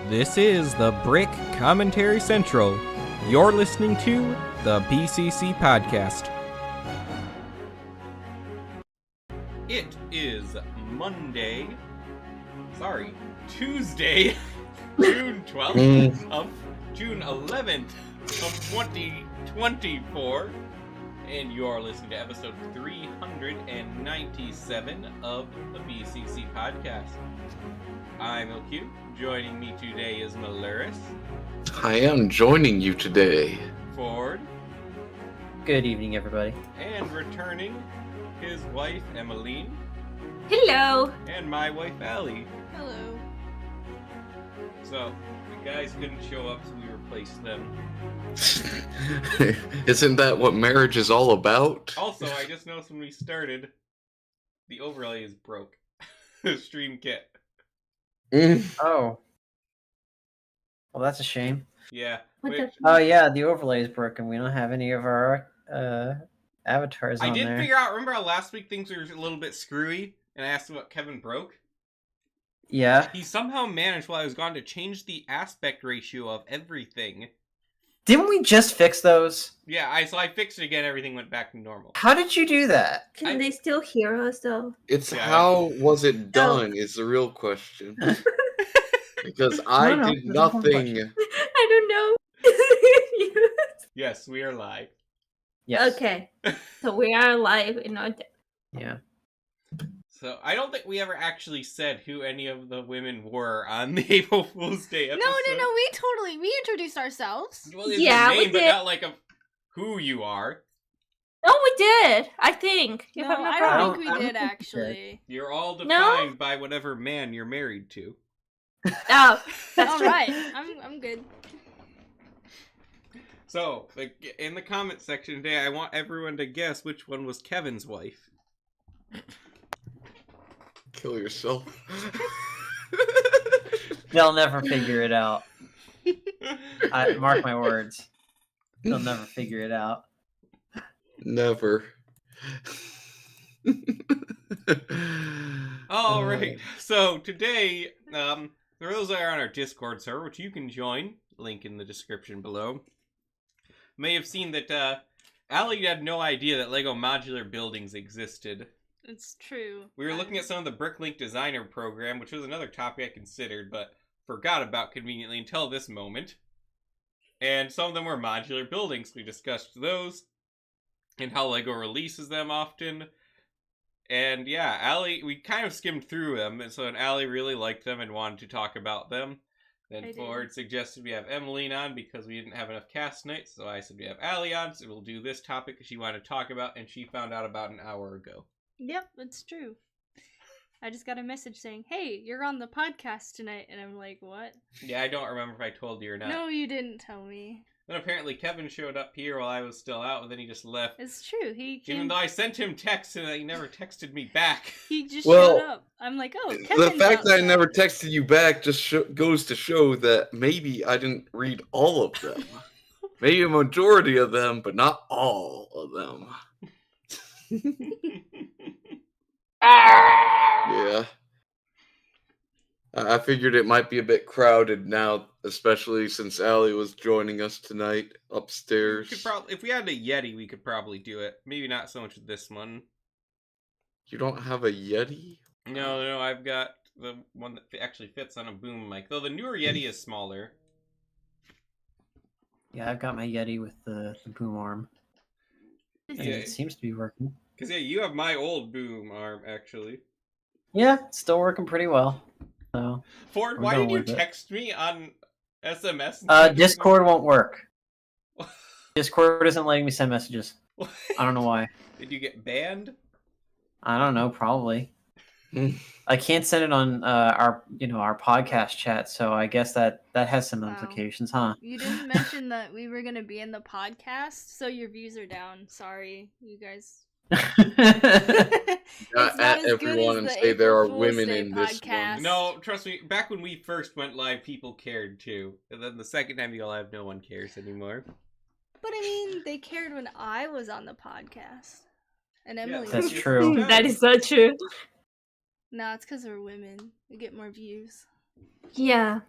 This is the Brick Commentary Central. You're listening to the BCC Podcast. It is Tuesday, June 12th of June 11th of 2024. And you are listening to episode 397 of the BCC Podcast. I'm LQ. Joining me today is Modular. I am joining you today. Ford. Good evening, everybody. And returning, his wife, Emmeline. Hello. And my wife, Allie. Hello. So, the guys couldn't show up, so we replaced them. Isn't that what marriage is all about? Also, I just noticed when we started, the overlay is broke. Stream kit. Oh. Well, that's a shame. Yeah. Oh, yeah, the overlay is broken. We don't have any of our avatars on I did there. figure out, remember how last week things were a little bit screwy, and I asked what Kevin broke? Yeah. He somehow managed, while I was gone, to change the aspect ratio of everything. Didn't we just fix those? Yeah, so I fixed it again, everything went back to normal. How did you do that? Can they still hear us though? It's Yeah. how was it done is the real question. Because I No, did there's no nothing. question. I don't know. Yes, we are live. Yes. Okay. So we are live in our Yeah. So, I don't think we ever actually said who any of the women were on the April Fool's Day episode. No, we introduced ourselves. Well, it's Yeah, your we name, but did. not like who you are. No, we did. I think. No, If I'm not I wrong. don't think I we don't did think we actually. You're all No? defined by whatever man you're married to. Oh, that's All true. right, I'm good. So, in the comment section today, I want everyone to guess which one was Kevin's wife. Kill yourself. They'll never figure it out. Mark my words. They'll never figure it out. Never. All right. So today, for those that are on our Discord server, which you can join, link in the description below, may have seen that Allie had no idea that Lego modular buildings existed. It's true. We were looking at some of the Bricklink Designer program, which was another topic I considered, but forgot about conveniently until this moment. And some of them were modular buildings. We discussed those and how Lego releases them often. And yeah, Allie, we kind of skimmed through them, and so Allie really liked them and wanted to talk about them. Then I did. Ford suggested we have Emmeline on because we didn't have enough cast tonight, so I said we have Allie on, so we'll do this topic she wanted to talk about, and she found out about an hour ago. Yep, it's true. I just got a message saying, "Hey, you're on the podcast tonight," and I'm like, "What?" Yeah, I don't remember if I told you or not. No, you didn't tell me. Then apparently Kevin showed up here while I was still out, and then he just left. It's true. He Even came. though I sent him texts and he never texted me back. He just Well, showed up. I'm like, "Oh, The Kevin's fact that I outside." never texted you back just goes to show that maybe I didn't read all of them. Maybe a majority of them, but not all of them. Yeah. I figured it might be a bit crowded now, especially since Allie was joining us tonight upstairs. If we had a Yeti, we could probably do it. Maybe not so much with this one. You don't have a Yeti? No, I've got the one that actually fits on a boom mic. Though the newer Yeti is smaller. Yeah, I've got my Yeti with the boom arm. And Yeah. it seems to be working. Because, yeah, you have my old boom arm, actually. Yeah, it's still working pretty well. So, Ford, We're why going did you with it. text me on SMS? instead of Discord won't work. Discord isn't letting me send messages. I don't know why. Did you get banned? I don't know, probably. I can't send it on our podcast chat, so I guess that has some Wow. implications, huh? You didn't mention that we were gonna be in the podcast, so your views are down. Sorry, you guys. It's not At as good everyone as and the say there April are Fool's women Day in this podcast. one. No, trust me, back when we first went live, people cared too. And then the second time you go live, no one cares anymore. But I mean, they cared when I was on the podcast. And Emily. That's it's true. good. That is so true. No, it's because we're women. We get more views. Yeah.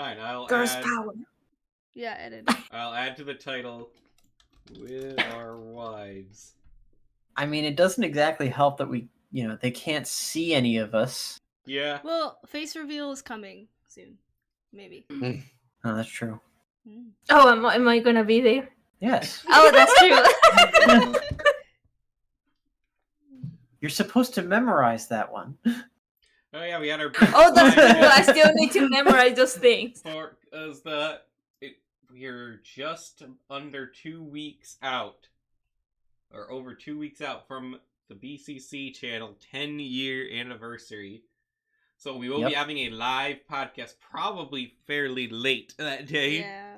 Fine, Girls power. Yeah, edit. I'll add to the title with our wives. I mean, it doesn't exactly help that they can't see any of us. Yeah. Well, face reveal is coming soon. Maybe. Oh, that's true. Oh, am I gonna be there? Yes. Oh, that's true. You're supposed to memorize that one. Oh yeah, we had our. Oh, that's true. I still need to memorize those things. We're just under 2 weeks out, or over 2 weeks out from the BCC channel 10-year anniversary. So we will be having a live podcast, probably fairly late that day. Yeah.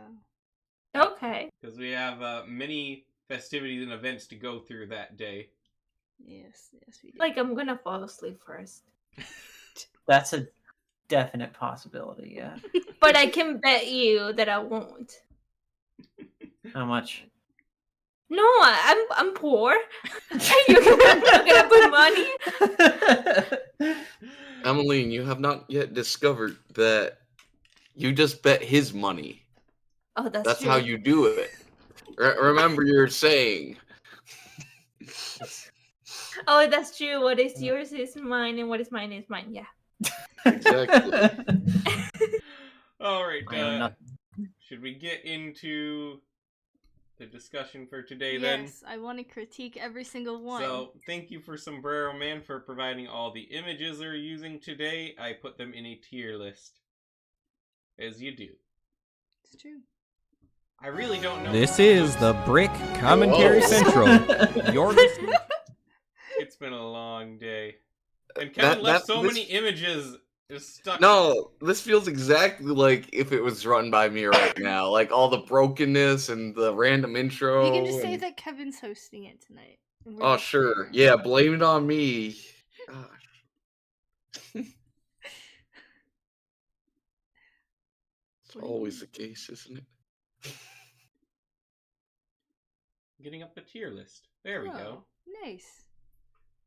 Okay. Because we have many festivities and events to go through that day. Yes, we do. Like, I'm gonna fall asleep first. That's a definite possibility, yeah. But I can bet you that I won't. How much? No, I'm poor. You're gonna put money. Emmeline, you have not yet discovered that you just bet his money. Oh, That's true. how you do it. Remember your saying. Oh, that's true. What is yours is mine, and what is mine is mine. Yeah. Exactly. All right. I am not- Should we get into the discussion for today then? Yes, I want to critique every single one. So, thank you for Sombrero Man for providing all the images they're using today. I put them in a tier list. As you do. It's true. I really don't know. This is the Brick Commentary Whoa. Central. You're listening. It's been a long day. And Kevin left so many images just stuck. No, this feels exactly like if it was run by me right now. Like all the brokenness and the random intro. You can just say and- that Kevin's hosting it tonight. and we're Oh, just sure. there. Yeah, blame it on me. Gosh. It's always the case, isn't it? Getting up the tier list. There we go. Oh, nice.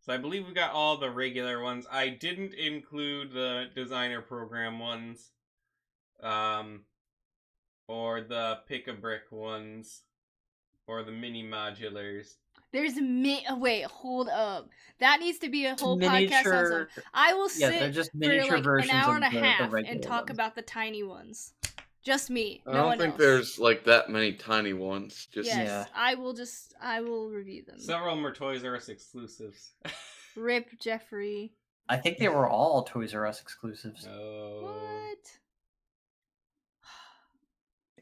So I believe we got all the regular ones. I didn't include the designer program ones. Or the pick-a-brick ones. Or the mini modulars. There's wait, hold up. That needs to be a whole podcast on its own. Miniature. I will Yeah, sit they're just for miniature like an versions hour and a of the half regular and talk ones. about the tiny ones. Just me. I No don't one think else. there's like that many tiny ones. Just Yes, Yeah. I will review them. Several of them are Toys R Us exclusives. Rip Jeffrey. I think they were all Toys R Us exclusives. Oh. What?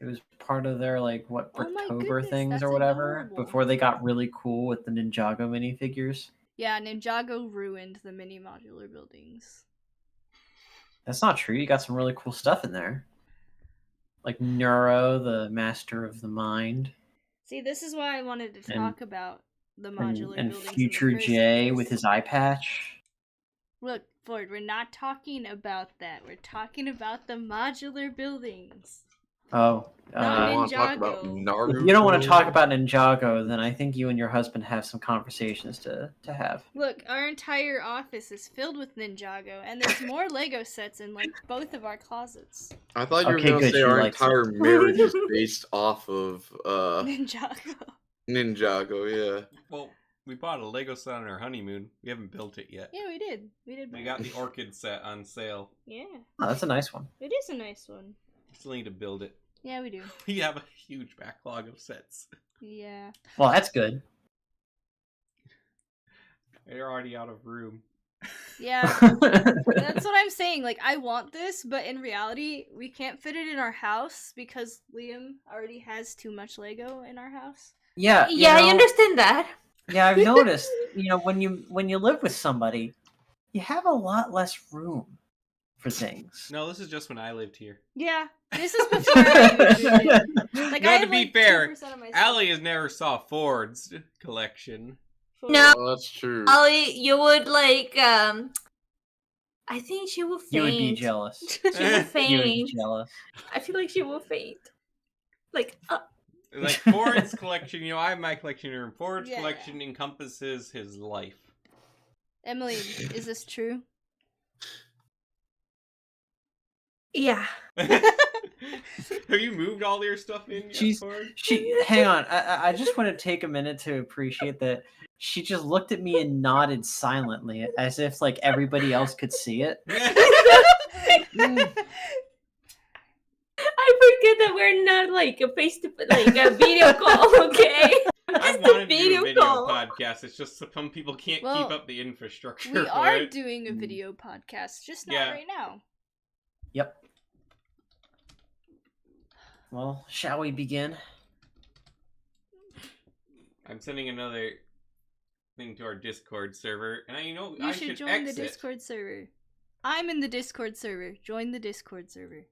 It was part of their Oh my Bricktober goodness, things that's or whatever adorable. before they got really cool with the Ninjago minifigures. Yeah, Ninjago ruined the mini modular buildings. That's not true. You got some really cool stuff in there. Like Neuro, the master of the mind, See, this is why I wanted to And- talk about the and, modular and buildings. in the Future first J place. with his eye patch. Look, Ford, we're not talking about that. We're talking about the modular buildings. Oh, Not I want to talk about Ninjago. Naruto. if you don't want to talk about Ninjago, then I think you and your husband have some conversations to have. Look, our entire office is filled with Ninjago, and there's more Lego sets in like both of our closets. I thought you were Okay, going to good, say she our likes it. entire marriage is based off of Ninjago. Ninjago, yeah. Well, we bought a Lego set on our honeymoon. We haven't built it yet. Yeah, we did. We did. We buy got it. the Orchid set on sale. Yeah, Oh, that's a nice one. it is a nice one. Still need to build it. Yeah, we do. We have a huge backlog of sets. Yeah. Well, that's good. They're already out of room. Yeah. That's what I'm saying. Like, I want this, but in reality, we can't fit it in our house because Liam already has too much Lego in our house. Yeah, Yeah, I understand that. Yeah, I've noticed. When you live with somebody, you have a lot less room for things. No, this is just when I lived here. Yeah, this is before I moved in. Like, No, I to have, be like, fair, 2% of my stuff. Allie has never saw Ford's collection. No. Oh, that's true. Ollie, you would I think she will faint. You would be jealous. She will You would be faint. jealous. I feel like she will faint. Like, Like Ford's collection, I have my collection here, and Ford's Yeah. collection encompasses his life. Emily, is this true? Yeah. Have you moved all your stuff in yet, She's Ford? hang on. I just want to take a minute to appreciate that she just looked at me and nodded silently as if like everybody else could see it. I forget that we're not like a like a video call, okay? I Just wanted a to do a video video call. podcast. It's just some people can't Well, keep up the infrastructure We for are it. doing a video podcast, just not Yeah. right now. Yep. Well, shall we begin? I'm sending another thing to our Discord server, and You I should join exit. the Discord server. I'm in the Discord server. Join the Discord server.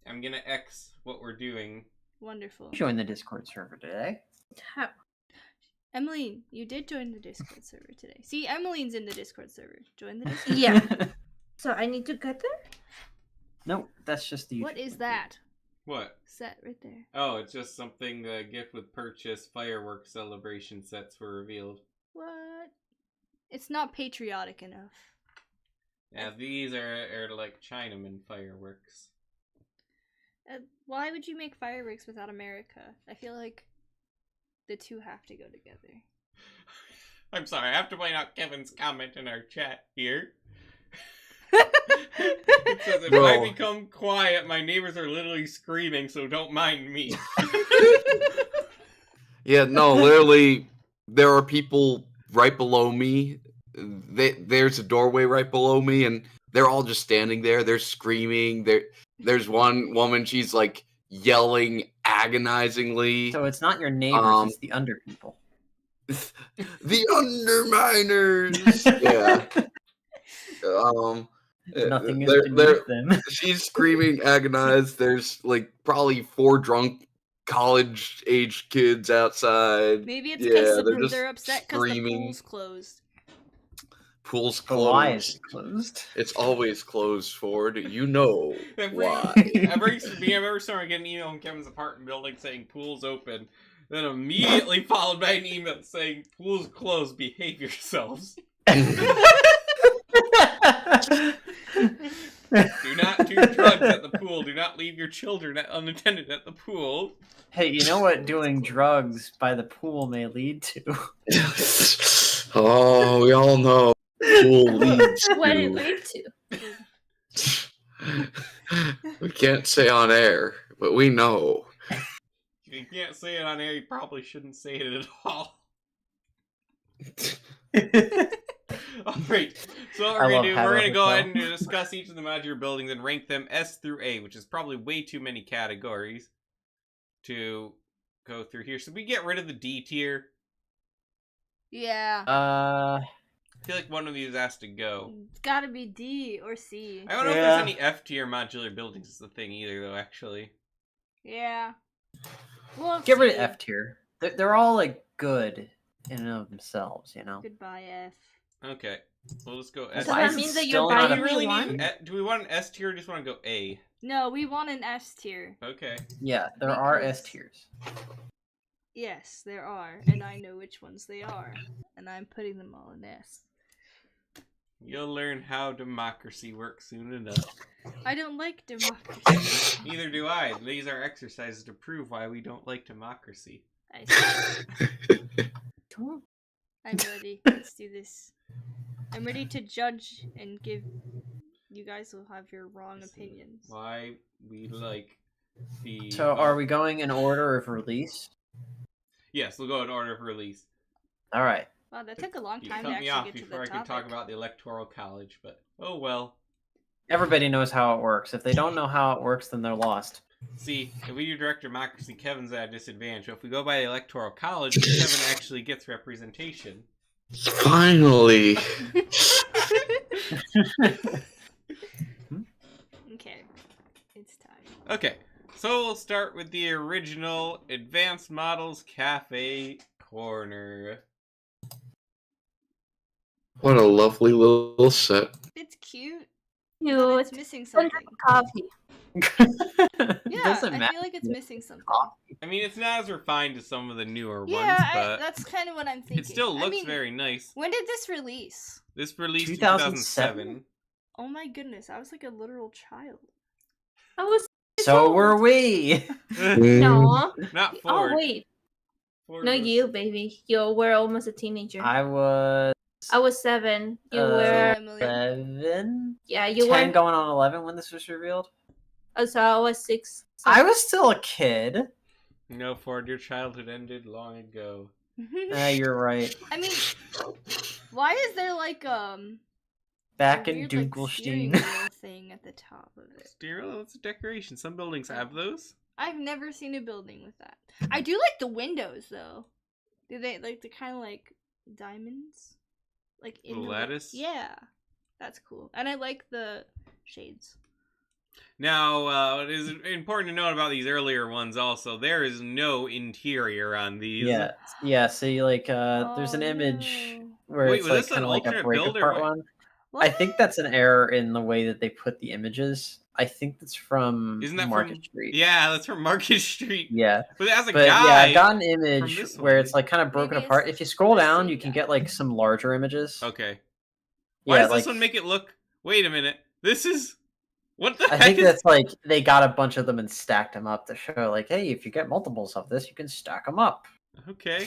I'm gonna X what we're doing. Wonderful. Join the Discord server today. How- Emmeline, you did join the Discord server today. See, Emmeline's in the Discord server. Join the Discord. Yeah. So I need to get there? No, that's just the. What YouTube is link. that? What? Set right there. Oh, it's just something the gift with purchase fireworks celebration sets were revealed. What? It's not patriotic enough. Yeah, these are like Chinaman fireworks. Why would you make fireworks without America? I feel like the two have to go together. I'm sorry, I have to point out Kevin's comment in our chat here. It says, if I Bro. become quiet, my neighbors are literally screaming, so don't mind me. Yeah, no, literally, there are people right below me. There's a doorway right below me, and they're all just standing there. They're screaming. There's one woman, she's like yelling agonizingly. So it's not your neighbors; it's the under people. The underminers. Yeah. Nothing is they're- beneath them. She's screaming, agonized. There's like probably 4 drunk college-age kids outside. Maybe it's Yeah, because they're just they're upset because the screaming. pool's closed. Pool's But why is closed. it closed? It's always closed, Ford. You know why. Every summer I get an email from Kevin's apartment building saying pool's open, then immediately followed by an email saying pool's closed, behave yourselves. Do not do drugs at the pool. Do not leave your children unattended at the pool. Hey, you know what doing drugs by the pool may lead to? Oh, we all know. Pool leads What it to. leads to? We can't say on air, but we know. If you can't say it on air, you probably shouldn't say it at all. Alright, so what I we're love gonna do, Hava we're gonna go Hotel. ahead and discuss each of the modular buildings and rank them S through A, which is probably way too many categories to go through here. Should we get rid of the D tier? Yeah. Uh, I feel like one of these has to go. It's gotta be D or C. I don't know if Yeah. there's any F tier modular buildings is the thing either, though, actually. Yeah. Well, get rid of C. F tier. They're all like good in and of themselves, you know. Goodbye, F. Okay, we'll just go So S. Does why that is it mean that still you're not buying a- what you really want? need? Do we want an S tier or just want to go A? No, we want an S tier. Okay. Yeah, there are Because- S tiers. Yes, there are, and I know which ones they are, and I'm putting them all in S. You'll learn how democracy works soon enough. I don't like democracy. Neither do I. These are exercises to prove why we don't like democracy. I'm ready. Let's do this. I'm ready to judge and give. You guys will have your wrong opinions. Why we like the... So are we going in order of release? Yes, we'll go in order of release. All right. Wow, that took a long You time cut to me actually off get to before the I topic. can talk about the Electoral College, but oh well. Everybody knows how it works. If they don't know how it works, then they're lost. See, if we do direct democracy, Kevin's at a disadvantage. But if we go by the Electoral College, Kevin actually gets representation. Finally. Okay, it's time. Okay, so we'll start with the original Advanced Models Cafe Corner. What a lovely little set. It's cute. You But it's missing something. coffee. Yeah, Doesn't I matter. feel like it's missing something. I mean, it's not as refined as some of the newer Yeah, ones, but that's kind of what I'm thinking. it still I looks mean, very nice. When did this release? This released in 2007? 2007. Oh my goodness, I was like a literal child. I was So were we. no. Not Oh Ford. wait, Ford no, was- you baby. You were almost a teenager. I was I was 7. You Uh, were 7, yeah. You 10 were. going on 11 when this was revealed. So I was 6. I was still a kid. No, Ford, your childhood ended long ago. You're right. I mean, why is there like Back a in weird, like, steering Dunkelstein. wheel thing at the top of it? Stereo, that's a decoration. Some buildings have those. I've never seen a building with that. I do like the windows though. Do they like the kind of like diamonds, like in The lattice? Yeah, that's cool. And I like the shades. Now, it is important to note about these earlier ones also, there is no interior on these. Yeah. See, like, there's an Oh, image no. where Wait, it's was like this an kind of like a alternate break build or apart what? one. What? I think that's an error in the way that they put the images. I think that's from Isn't that Market from Street. Yeah, that's from Market Street. Yeah. But as a But guy, yeah, I've got an image this where one. it's like kind of broken Maybe apart. it's If you scroll the down, same you can guy. get like some larger images. Okay. Why Yeah, does this like- one make it look? Wait a minute. This is what the I heck think is? that's like they got a bunch of them and stacked them up to show, like, hey, if you get multiples of this, you can stack them up. Okay.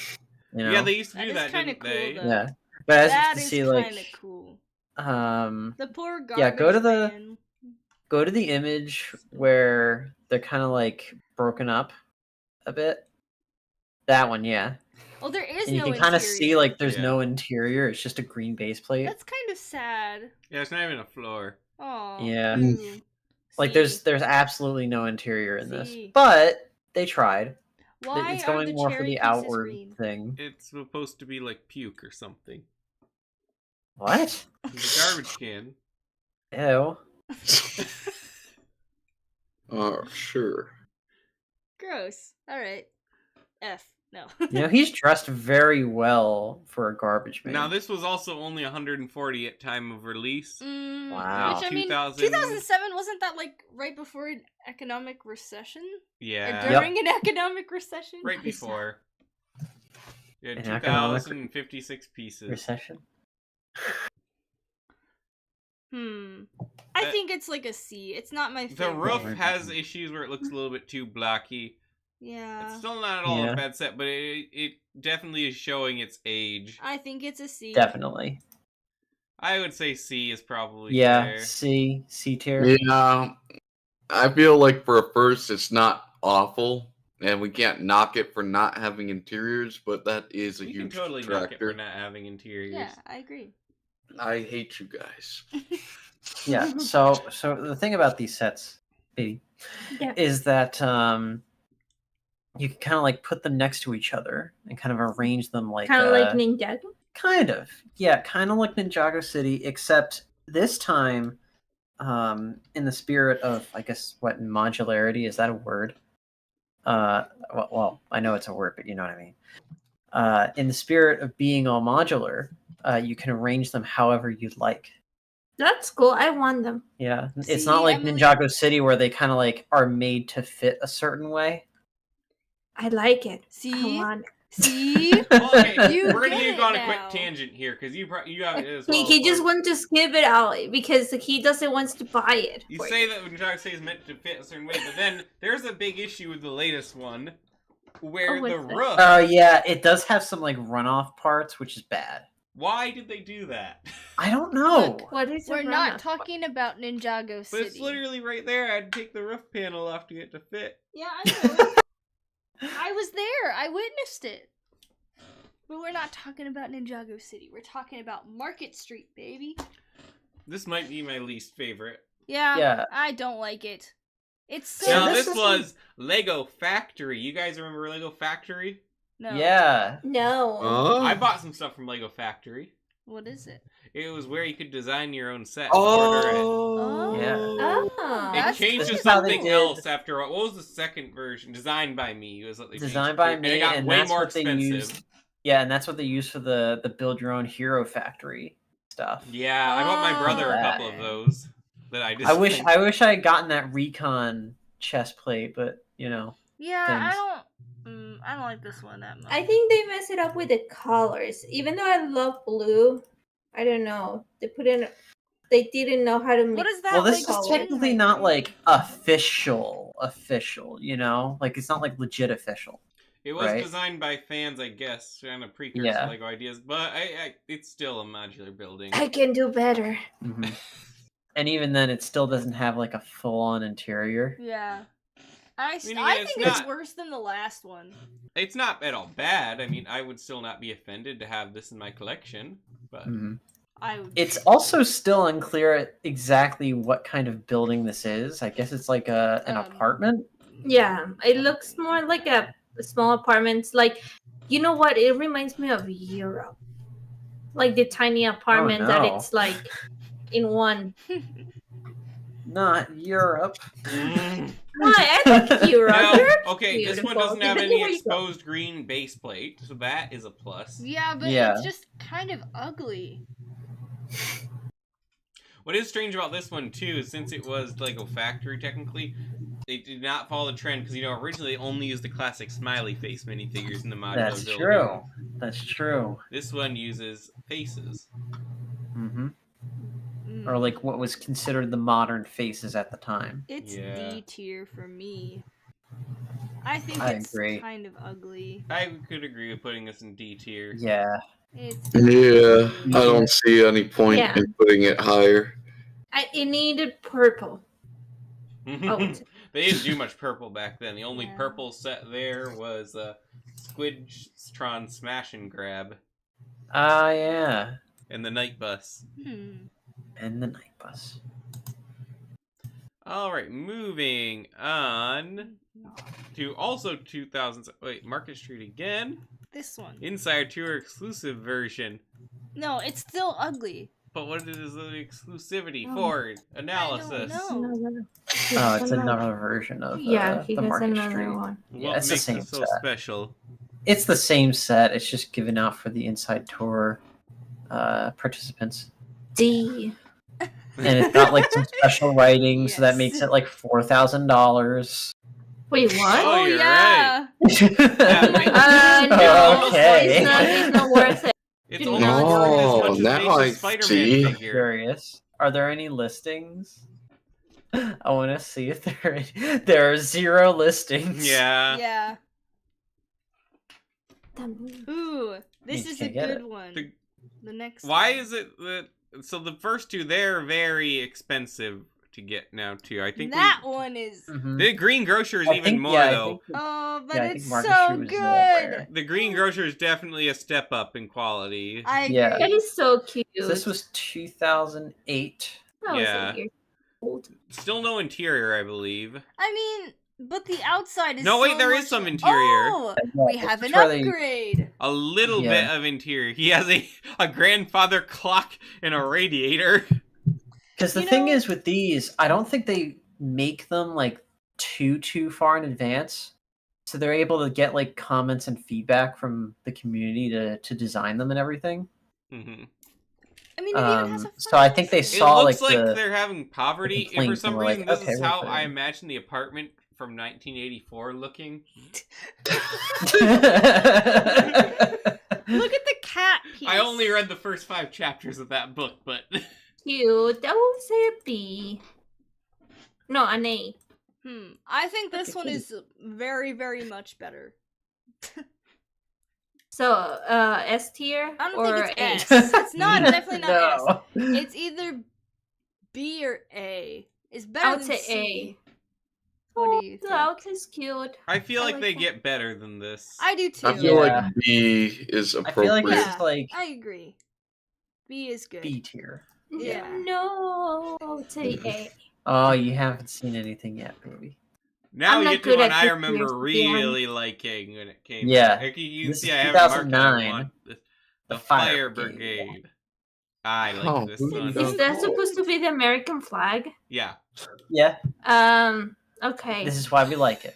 You know? Yeah, they used to That do is that, kinda didn't cool, they? though. Yeah, but as you That can is see, kind like, of cool. the The poor yeah, go to garbage the- man. go to the image where they're kind of like broken up a bit. That one, yeah. Well, there is And you no can kind of see interior. like there's Yeah. no interior. It's just a green base plate. That's kind of sad. Yeah, it's not even a floor. Oh. Yeah. Like See, there's absolutely no interior in this, See. but they tried. why It's are going the more for cherry the pieces outward green? thing. It's supposed to be like puke or something. What? The garbage can. Ew. Oh, sure. Gross. All right. F. No. You know, he's dressed very well for a garbage man. Now, this was also only 140 at time of release. Wow. Which I mean, 2000 2007 wasn't that like right before an economic recession? Yeah. Or during an economic recession? Right before. Yeah, An economic 2,056 pieces. recession. I think it's like a C. It's not my favorite. The roof has issues where it looks a little bit too blocky. Yeah. It's still not at all Yeah. a bad set, but it definitely is showing its age. I think it's a C. Definitely. I would say C is probably Yeah. fair. C tier. Yeah, I feel like for a first, it's not awful, and we can't knock it for not having interiors, but that is a You can huge totally knock it detractor. for not having interiors. Yeah, I agree. I hate you guys. Yeah. So the thing about these sets, baby, Yeah. is that you can kind of like put them next to each other and kind of arrange them like Kind of like Ninjago. kind of, yeah, kind of like Ninjago City, except this time, in the spirit of, I guess, what, modularity, is that a word? Well, I know it's a word, but you know what I mean. In the spirit of being all modular, you can arrange them however you'd like. That's cool. I want them. Yeah, it's See, not like Emily- Ninjago City where they kind of like are made to fit a certain way. I like it. I See? want it. See? Well, okay, You we're gonna get need to it go on a now. quick tangent here because you have it as well. He just Ford. wants to skip it out because he doesn't want to buy it. You for say that Ninjago City is meant to fit a certain way, but then there's a big issue with the latest one where Oh, what's the that? roof. Oh yeah, it does have some like runoff parts, which is bad. Why did they do that? I don't know. Look, What is We're it? not talking about Ninjago But City. it's literally right there. I had to take the roof panel off to get it to fit. Yeah, I know. I was there. I witnessed it. But we're not talking about Ninjago City. We're talking about Market Street, baby. This might be my least favorite. Yeah, Yeah. I don't like it. It's so... Now this this isn't- was Lego Factory. You guys remember Lego Factory? No. Yeah. No. I bought some stuff from Lego Factory. What is it? It was where you could design your own set. and order it. Oh. Yeah. Oh. It That's changed to This is how they something did- else after what was the second version? Designed by Me was what they changed Designed it by to, and it me, got and way that's more what they expensive. used. Yeah, and that's what they use for the build your own hero factory stuff. Yeah, I bought my brother a couple of Oh. those that I just. I wish I had gotten that recon chest plate, but you know. Yeah, Things. I don't like this one that much. I think they mess it up with the colors. Even though I love blue, I don't know. They put in they didn't know how to make. What is that? Well, this like, is thing technically right not there? like official, you know? Like it's not like legit official. It was Right. designed by fans, I guess, and a precursor Yeah. to Lego ideas, but it's still a modular building. I can do better. Mhm. And even then, it still doesn't have like a full-on interior. Yeah. I mean, think it's it's not- worse than the last one. It's not at all bad. I mean, I would still not be offended to have this in my collection, but Mhm. I would. It's also still unclear exactly what kind of building this is. I guess it's like an apartment. Yeah, it looks more like a small apartments. Like, you know what? It reminds me of Europe. Like the tiny apartment that no. it's like in one. Not Europe. Mm. Why? I like Europe. Now, Europe's okay, this one beautiful, doesn't have depending any where you go. exposed green base plate, so that is a plus. Yeah, but Yeah. it's just kind of ugly. What is strange about this one too is since it was Lego Factory technically, they did not follow the trend because originally they only used the classic smiley face minifigures in the modular That's building. true. That's true. This one uses faces. Mm-hmm. Mm. Or like what was considered the modern faces at the time. It's Yeah. D tier for me. I think I it's agree. kind of ugly. I could agree with putting this in D tier. Yeah. It's Yeah, I don't see any point Yeah. in putting it higher. It needed purple. Oh, They didn't do much purple back then. The only Yeah. purple set there was Squidtron Smash and Grab Ah, yeah. and the Night Bus. And the night bus. Alright, moving on to also 2000s. Wait, Market Street again? This one. Inside Tour exclusive version. No, it's still ugly. But what is the exclusivity Oh. for? Analysis. know. Oh, it's another version of Yeah, he the has Market another Street. one. Yeah, What it's the makes same it so set. special? It's the same set. It's just given out for the Inside Tour participants. D. And it's got like some special writing, so that Yes. makes it like $4,000. Wait, what? Oh, you're yeah. No, Okay. it's not worth it. It's Do only not worth as Oh, much as now Face's I Spider-Man see. figure. Curious. Are there any listings? I want to see if there are 0 listings. Yeah. Yeah. Damn. Ooh, this You is a can't get good it. one. The- The next Why one. is it that? So the first two, they're very expensive to get now too. I think that one is. Mhm. the Green Grocer is I even think- more yeah, I though. think it- Oh, but yeah, I think it's Market so Street was good. rare. The Green Grocer is definitely a step up in quality. I agree. Yeah. That is so cute. So this was 2008. That was Yeah. 8 years old. Still no interior, I believe. I mean, but the outside is. No, wait, so there is much- some interior. Oh, we Yeah, have this an is where they- upgrade. A little Yeah. bit of interior. He has a grandfather clock and a radiator. Because the You thing know- is with these, I don't think they make them like too far in advance, so they're able to get like comments and feedback from the community to design them and everything. hmm I mean, it even has a. So I think they It saw looks like, like the they're having poverty. And for complaints some and we're reason, like, this okay, is we'll how put it I in. imagine the apartment from 1984 looking. Look at the cat piece. I only read the first 5 chapters of that book, but Cute. I would say a B. No, an A. I think this Okay. one is very, very much better. So, S tier I don't or think A? it's S. It's not definitely not S. no. It's either B or A. It's better I would than say C. A. What do you The think? out is cute. I feel I like like they that. get better than this. I do too. I feel Yeah. like B is I feel like appropriate. this Yeah. is like I agree. B is good. B tier. Yeah. No, I would say A. Oh, you haven't seen anything yet, baby. Now I'm we not get to good one at I this remember year's DM. really liking when it came. Yeah. out. You can This see is I have it marked. I 2009. want the The Fire Fire Brigade. Brigade. I like Oh, this who one. does Is that supposed to be the American flag? Yeah. Yeah, Okay. this is why we like it.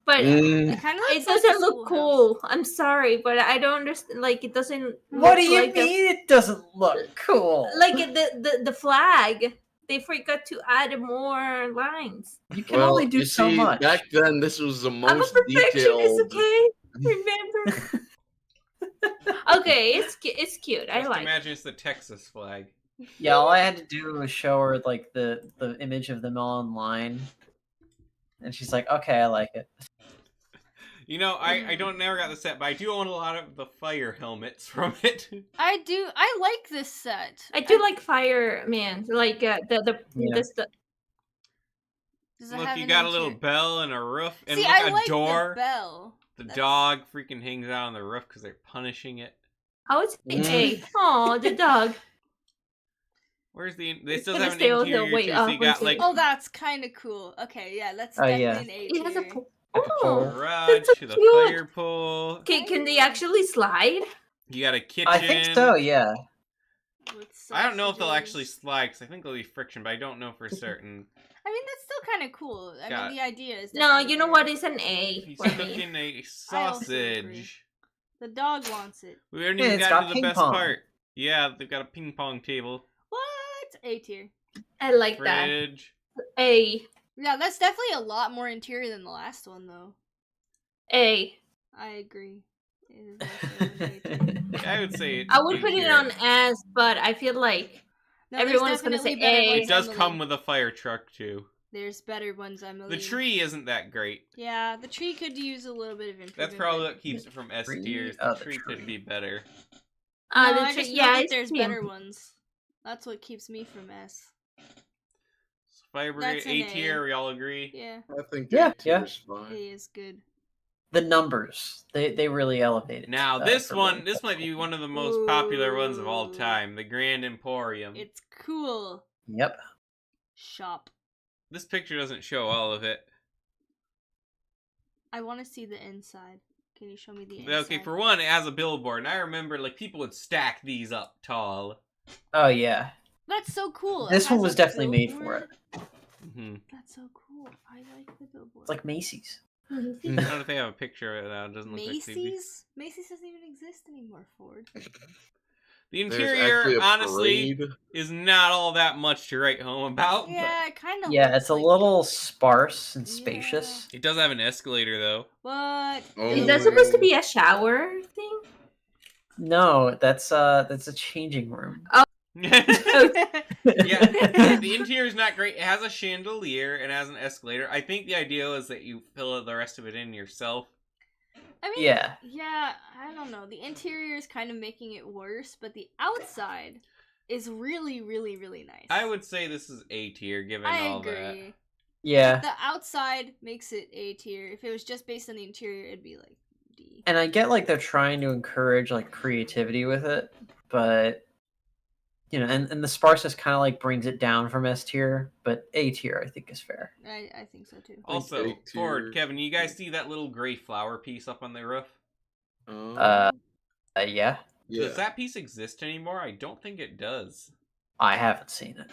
But Mm, It kind of it doesn't look cool. I'm sorry, but I don't understand. Like, it doesn't. What look do you like mean it doesn't look cool? Like the flag. They forgot to add more lines. You can well, only do you so see, much. back then this was the I'm a most perfectionist, detailed. okay? Remember? Okay, it's cute. I Just like. imagine it's the Texas flag. Yeah, all I had to do was show her like the image of them all online, and she's like, "Okay, I like it." You know, I don't never got the set, but I do own a lot of the fire helmets from it. I do. I like this set. I do like fireman, like the Yeah. this the Does it Look, have you an got a little interior? bell and a roof, and See, look, I a like door. the bell. The That's- dog freaking hangs out on the roof because they're punishing it. how is it Mm. A? Oh, the dog. Where's the? They It's still gonna have an stay on the interior way too. up So you got until- like Oh, that's kind of cool. Okay, yeah, that's Oh, yeah. definitely an A It has a tier. pool. Like a Oh, pole. garage, that's so the cute. fire pole. Okay, can they actually slide? You got a kitchen. I think so. Yeah. With I don't know if they'll sausages. actually slide because I think there'll be friction, but I don't know for certain. I mean, that's still kind of cool. I Got- mean, the idea is. No, definitely you know there. what? It's an A He's for me. cooking a I also sausage. agree. The dog wants it. We haven't Yeah, even it's gotten got to the ping best pong. part. Yeah, they've got a ping pong table, What? A tier. I like that. fridge. A. Yeah, that's definitely a lot more interior than the last one, though. A. I agree. It is also an A tier. I would say. I would A put it tier. on S, but I feel like No, Everyone's there's gonna definitely say better A. ones, It does Emily. come with a fire truck too. There's better ones, Emily. The tree isn't that great. Yeah, the tree could use a little bit of improvement. That's probably but- what keeps it from S Tree? tiers. Oh, The the tree could tree. be better. No, the I tree- just know yeah, that it's there's tree. better ones. That's what keeps me from S. Fire brigade That's an A A. tier. We all agree. Yeah, I think Yeah, A tier's fine. A is good. The numbers, they really elevated. Now this for one, me. this might be one of the most popular ones of all Ooh. time. The Grand Emporium. It's cool. Yep. Shop. This picture doesn't show all of it. I want to see the inside. Can you show me the inside? Okay, for one, it has a billboard, and I remember like people would stack these up tall. Oh yeah. That's so cool. It This one has was a definitely made for billboard. it. Hmm That's so cool. I like the billboard. It's like Macy's. I don't know if they have a picture of it now. It doesn't look like they do. Macy's. Macy's doesn't even exist anymore, Ford. The There's actually interior, a honestly, parade. is not all that much to write home about. but Yeah, it kind of. Yeah, it's a little sparse and Yeah. spacious. It does have an escalator, though. What? Oh. is that supposed to be a shower thing? No, that's a changing room. Yeah, the interior is not great. It has a chandelier and has an escalator. I think the idea is that you fill the rest of it in yourself. I mean, Yeah. yeah, I don't know. The interior is kind of making it worse, but the outside is really, really, really nice. I would say this is A tier, given I all agree. that. Yeah. The outside makes it A tier. If it was just based on the interior, it'd be like D. And I get like they're trying to encourage like creativity with it, but you know, and the sparseness kind of like brings it down from S tier, but A tier I think is fair. I think so too. Also, A Ford, tier. Kevin, you guys see that little gray flower piece up on the roof? Yeah. yeah. Does that piece exist anymore? I don't think it does. I haven't seen it.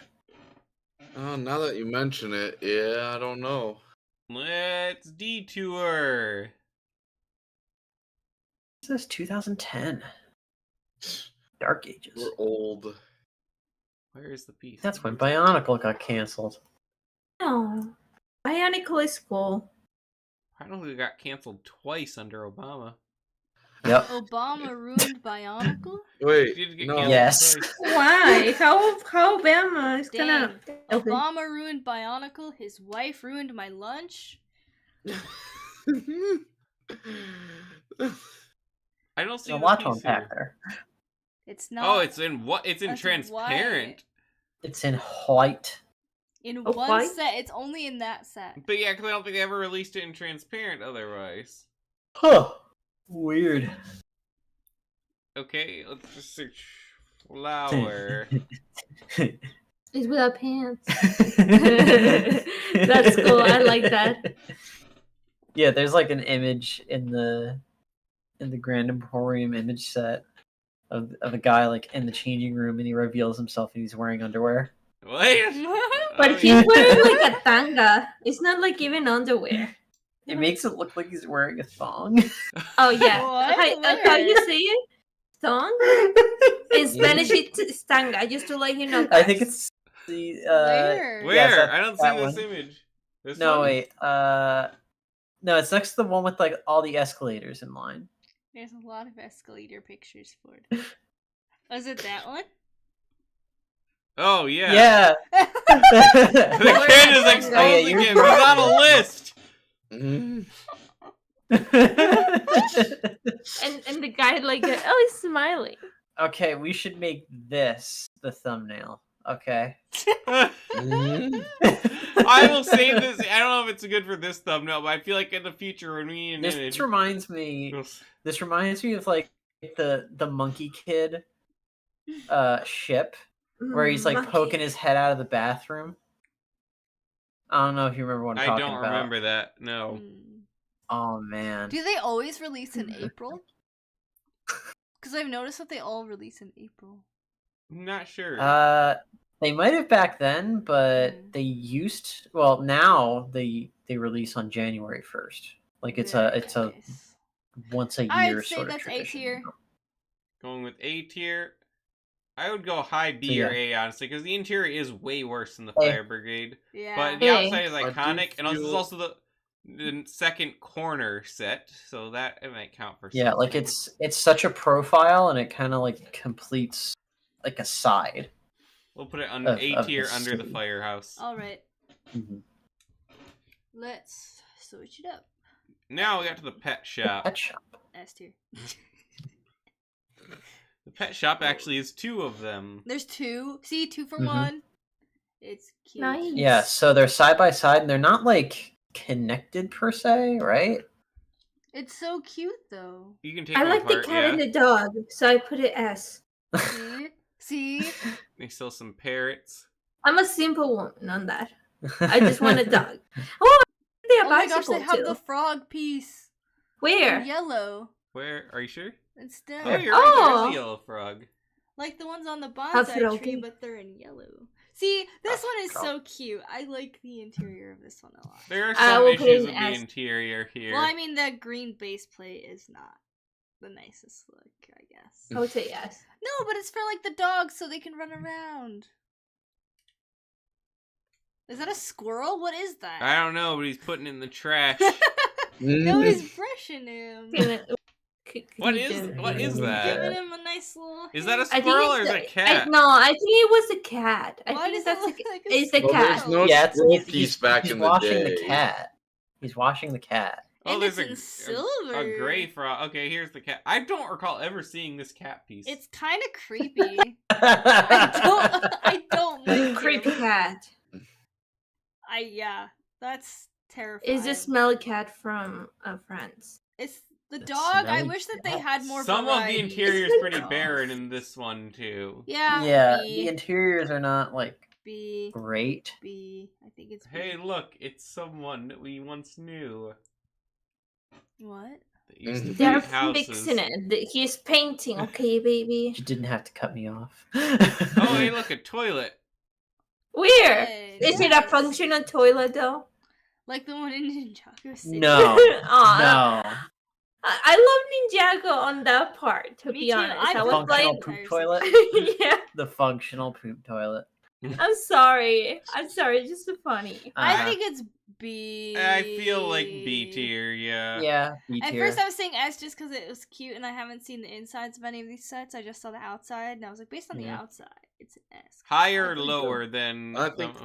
Oh, now that you mention it, yeah, I don't know. Let's detour. This is 2010. Dark Ages. We're old. Where is the piece? That's when Bionicle got canceled. No. Bionicle is cool. Apparently, it got canceled twice under Obama. Yep. Obama ruined Bionicle? Wait, Did it get no. canceled Yes. twice? Why? How Obama is Dang. gonna Okay. Obama ruined Bionicle. His wife ruined my lunch. I don't see There's a the lot to piece unpack here. there. It's not. Oh, it's in what? It's in That's transparent. It's in white. in Oh, one why? set. It's only in that set. But yeah, because I don't think they ever released it in transparent otherwise. Huh. Weird. Okay, let's just search flower. It's without pants. That's cool. I like that. Yeah, there's like an image in the Grand Emporium image set of a guy like in the changing room, and he reveals himself and he's wearing underwear. What? But Oh, he's yeah. wearing like a tanga. It's not like even underwear. It makes it look like he's wearing a thong. Oh yeah. What? How Where? you say it? Thong? In Spanish it's tanga, just to let you know. I think guys. it's the Where? Where? Yes, that- I don't see that this one. image. This No, one? wait. No, it's next to the one with like all the escalators in line. There's a lot of escalator pictures for it. Was it that one? Oh yeah. Yeah. The kid is exposing Oh, yeah, him. you're He's on a list. Mm. And the guy like he's smiling. Okay, we should make this the thumbnail. Okay. Mm. I will save this. I don't know if it's good for this thumbnail, but I feel like in the future when we need an image. This reminds me of like the monkey kid ship where he's like Monkey. poking his head out of the bathroom. I don't know if you remember what I'm I talking don't about. remember that. No. Oh man. Do they always release in April? Because I've noticed that they all release in April. I'm not sure. They might have back then, but now they release on January 1st. Like it's a Nice. once a I'd year say sort of that's A tradition. tier. Going with A tier. I would go high B or A, honestly, because the interior is way worse than the Fire Brigade. Yeah. But the A. outside is I do iconic, and this is feel- also the second corner set, so that it might count for Yeah, like something. it's such a profile, and it kind of like completes like a side. We'll put it on of A the tier under the city. firehouse. All right. Mhm. Let's switch it up. Now we got to the pet shop. Pet shop. S tier. The pet shop actually is two of them. There's two. See, 2 for Mhm. 1. It's cute. Nice. Yeah, so they're side by side, and they're not like connected per se, right? It's so cute though. You can take I them like the apart, cat yeah. and the dog, so I put it S. See? See? They sell some parrots. I'm a simple woman on that. I just want a dog. Oh, they have Oh my gosh, bicycle they have too. the frog piece. Where? In yellow. Where? Are you sure? Instead. Oh, you're right. There's Oh. a yellow frog. Like the ones on the How bonsai tree, pretty. but they're in yellow. See, this Oh, one is God. so cute. I like the interior of this one a lot. There are I some will put issues it with in the S. interior here. Well, I mean, that green base plate is not the nicest look, I guess. I would say yes. No, but it's for like the dogs so they can run around. Is that a squirrel? What is that? I don't know, but he's putting it in the trash. Nobody's brushing him. What is that? Giving him a nice little. Is that a I think squirrel or it's is that a cat? No, I think it was a cat. I Why think does that's it look like a it's the Well, cat. there's no Yeah, scroll he's piece back he's in the washing day. the cat. He's washing the cat. Oh, And there's it's in silver. a gray frog. Okay, here's the cat. I don't recall ever seeing this cat piece. It's kind of creepy. I don't like Creepy him. cat. Yeah, that's terrifying. Is the smelly cat from Friends? It's the The dog. I smelly wish that they cat. had more Some of variety. the interior is It's pretty like- barren in this one too. Yeah. Yeah, B, the interiors are not like B. great. B. I think it's B. Hey, look, it's someone that we once knew What? that used to They're paint houses. fixing it. He's painting, okay, baby. You didn't have to cut me off. Oh, hey, look, a toilet. Where? Hey, Is it a nice. functional toilet though? Like the one in Ninjago City. No, Aw, no. I love Ninjago on that part. To Me be too. honest, I I was Functional like, poop toilet. yeah. The functional poop toilet. I'm sorry. It's just so funny. I Uh-huh. think it's B. I feel like B tier, yeah. Yeah, B At tier. first I was saying S just because it was cute and I haven't seen the insides of any of these sets. I just saw the outside and I was like, based on the Yeah. outside, it's an S. Higher or I think lower than... I think-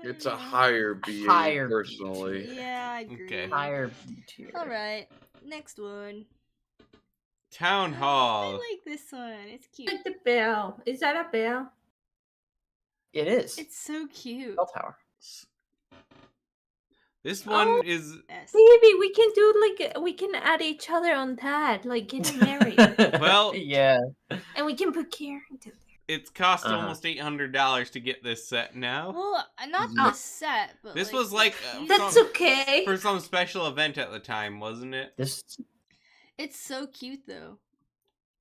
It's a higher B Higher B personally. tier. Yeah, I agree. Okay. Higher B tier. Alright, next one. Town I Hall. like this one. It's cute. Like the bell. Is that a bell? It is. It's so cute. Bell tower. This one Oh. is... S. Baby, we can do like we can add each other on that, like getting married, Well- yeah. and we can put Carrington. It's cost Uh-huh. almost $800 to get this set now. Well, not Oh. the set, but This like, was the like, piece. That's Some- okay. For some special event at the time, wasn't it? This It's so cute though.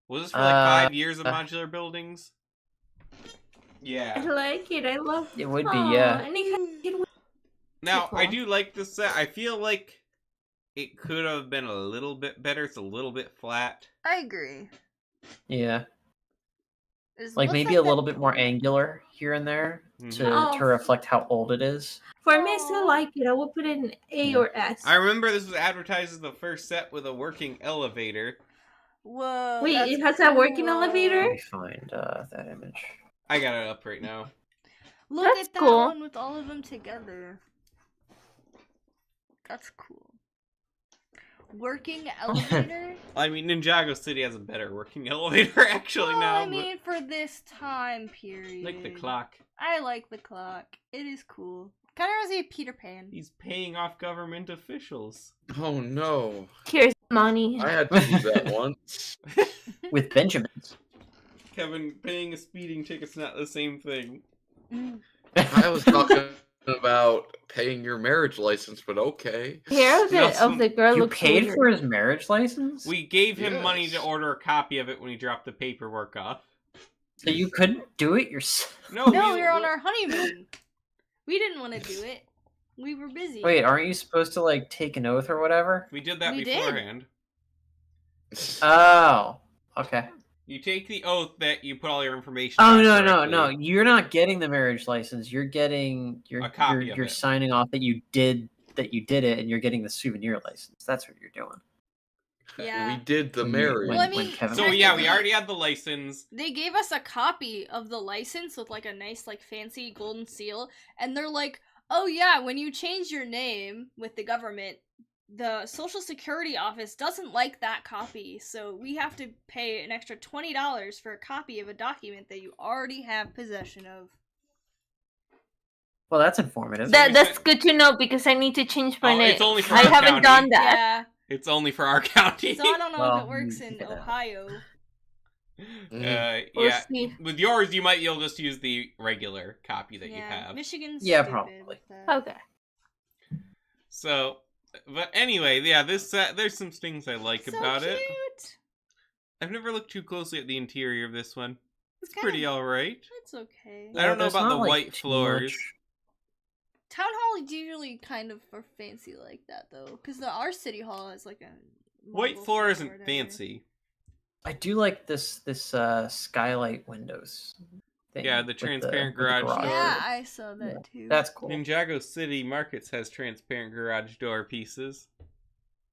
Was this for like 5 Uh, years of modular buildings? I Yeah. like it. I love it would be, Aw, yeah. And it Now, I cool. do like this set. I feel like it could have been a little bit better. It's a little bit flat. I agree. Yeah. It Like looks maybe a that- little bit more angular here and there to, Mhm. to reflect how old it is. For me, I still Aw. like it. I would put it in A Yeah. or S. I remember this was advertised as the first set with a working elevator. Whoa. Wait, that's it has a working cool. Let elevator? me find that image. I got it up right now. Look That's at that cool. one with all of them together. That's cool. Working elevator? I mean, Ninjago City has a better working elevator actually Well, now. I mean, for this time period. Like the clock. I like the clock. It is cool. Kind of reminds me of Peter Pan. He's paying off government officials. Oh no. Here's money. I had to do that once. With Benjamins. Kevin, paying a speeding ticket's not the same thing. I was talking about paying your marriage license, but okay. Hair Yes, of the girl You looks paid weird. for his marriage license? We gave him money to Yes. order a copy of it when he dropped the paperwork off. So you couldn't do it yourself? No, No, we were on our honeymoon. We didn't want to do it. We were busy. Wait, aren't you supposed to like take an oath or whatever? We did that We did. beforehand. Oh, okay. You take the oath that you put all your information. Oh down no, correctly. you're not getting the marriage license. You're getting A copy you're of it. signing off that you did it, and you're getting the souvenir license. That's what you're doing. Yeah. We did the When- marriage. Well, I mean, Kevin So was yeah, doing we it. already had the license. They gave us a copy of the license with like a nice, like fancy golden seal, and they're like, "Oh yeah, when you change your name with the government, the Social Security office doesn't like that copy, so we have to pay an extra $20 for a copy of a document that you already have possession of." Well, that's informative. That's good to know because I need to change my Oh, name. it's only for I our haven't county. done that. Yeah. It's only for our county. So I don't know if Well, it works in yeah. Ohio. We'll Yeah. see. With yours, you might be able to just use the regular copy that you Yeah, have. Michigan's Yeah, stupid probably. with that. Okay. So, but anyway, yeah, this there's some things I like So about it. cute. I've never looked too closely at the interior of this one. It's kinda- pretty alright. It's okay. I don't know there's about not, the like, white too floors. much. Town hall is usually kind of are fancy like that though, because our city hall is like a White marble floor or isn't whatever. fancy. I do like this skylight windows. Thing Yeah, the with transparent with the garage door. Yeah, I saw that Yeah, too. That's cool. Ninjago City Markets has transparent garage door pieces.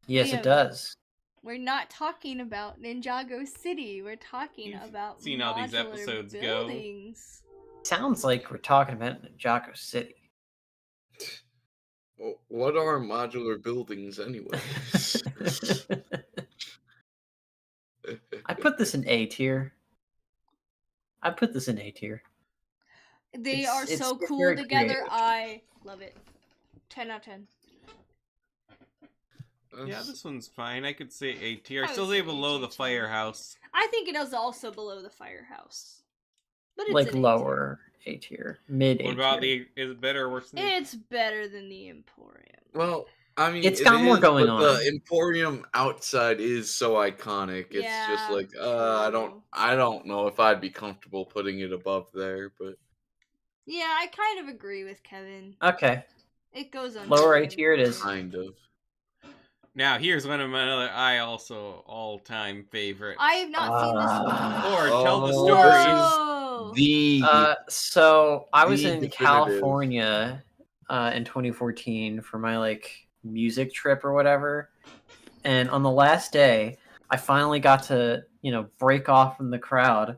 Yes, Yeah. it does. We're not talking about Ninjago City. We're talking You've about seen how these modular episodes go. buildings. Sounds like we're talking about Ninjago City. What are modular buildings anyway? I put this in A tier. They They It's- are it's so cool very together. creative. I love it. 10 out of 10. Yeah, this one's fine. I could say A tier. I I still would say say below A the tier, too. firehouse. I think it is also below the firehouse. But it's Like an A lower A tier, mid A What about tier. is it better or worse than tier. It's better than the Emporium. Well, I mean, It's it got more is, going but on. The Emporium outside is so iconic. It's just Yeah, like true. I don't know if I'd be comfortable putting it above there, but Yeah, I kind of agree with Kevin. Okay, It goes on Lower A tier it is. kind of. Now, here's one of my other all-time favorite. I have not seen this one. Or tell the Oh, story. Whoa! The so I was The in definitive. California in 2014 for my like music trip or whatever, and on the last day, I finally got to break off from the crowd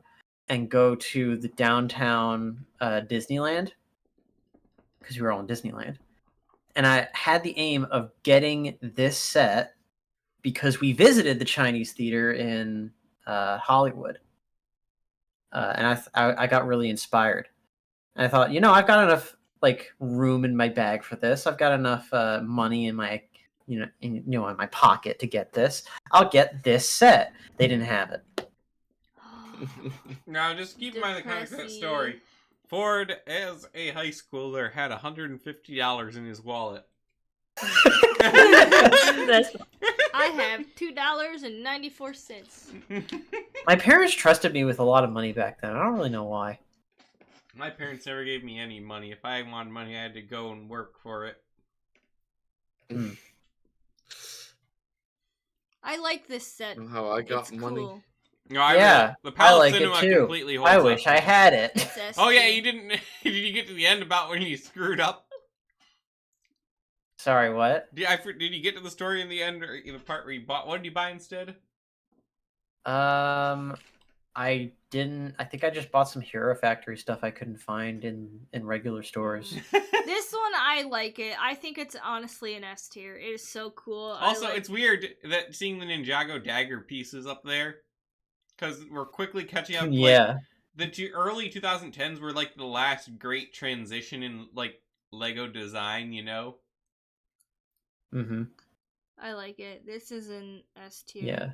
and go to the downtown Disneyland because we were all in Disneyland, and I had the aim of getting this set because we visited the Chinese theater in Hollywood. And I got really inspired. And I thought, I've got enough like room in my bag for this. I've got enough money in my in my pocket to get this. I'll get this set. They didn't have it. Now, just keep in mind the context of that Depressing. story. Ford, as a high schooler, had $150 in his wallet. That's I have $2.94. My parents trusted me with a lot of money back then. I don't really know why. My parents never gave me any money. If I wanted money, I had to go and work for it. I like this set. how I got It's money. cool. No, I Yeah, really, the Palace like it Cinema too. completely holds I up. wish I had it. It's S Oh yeah, tier. you didn't. Did you get to the end about when you screwed up? Sorry, what? Did you get to the story in the end, or the part where you bought? What did you buy instead? I I didn't. I think I just bought some Hero Factory stuff I couldn't find in regular stores. This one, I like it. I think it's honestly an S tier. It is so cool. Also, it's weird that seeing the Ninjago dagger pieces up there, because we're quickly catching up. Yeah. Like, the early 2010s were like the last great transition in like Lego design, you know? Mm-hmm. I like it. This is an S tier. Yeah.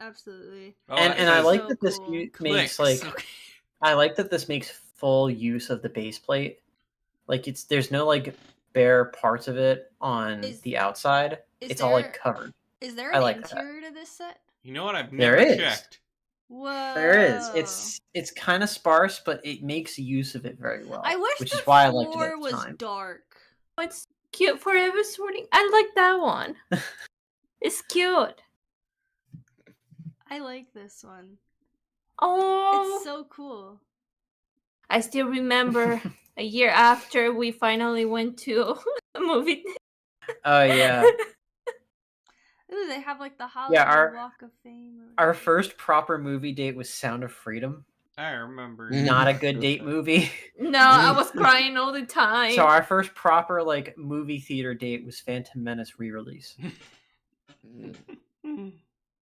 Absolutely. Oh, And I like so that this cool. makes Clicks. like Okay. I like that this makes full use of the base plate. Like there's no like bare parts of it on the outside. It's all like covered. Is there I an like that. interior to this set? You know what? I've There never is. checked. Whoa. There is. It's kind of sparse, but it makes use of it very well. I wish which the is why I liked it floor at the was time. dark. It's cute. Forever sorting. I like that one. It's cute. I like this one. Oh, It's so cool. I still remember a year after we finally went to a movie. Oh yeah. Ooh, they have like the Hollywood our- Walk of Fame. or Our whatever. first proper movie date was Sound of Freedom. I remember. Not a good date movie. No, I was crying all the time. So our first proper like movie theater date was Phantom Menace re-release.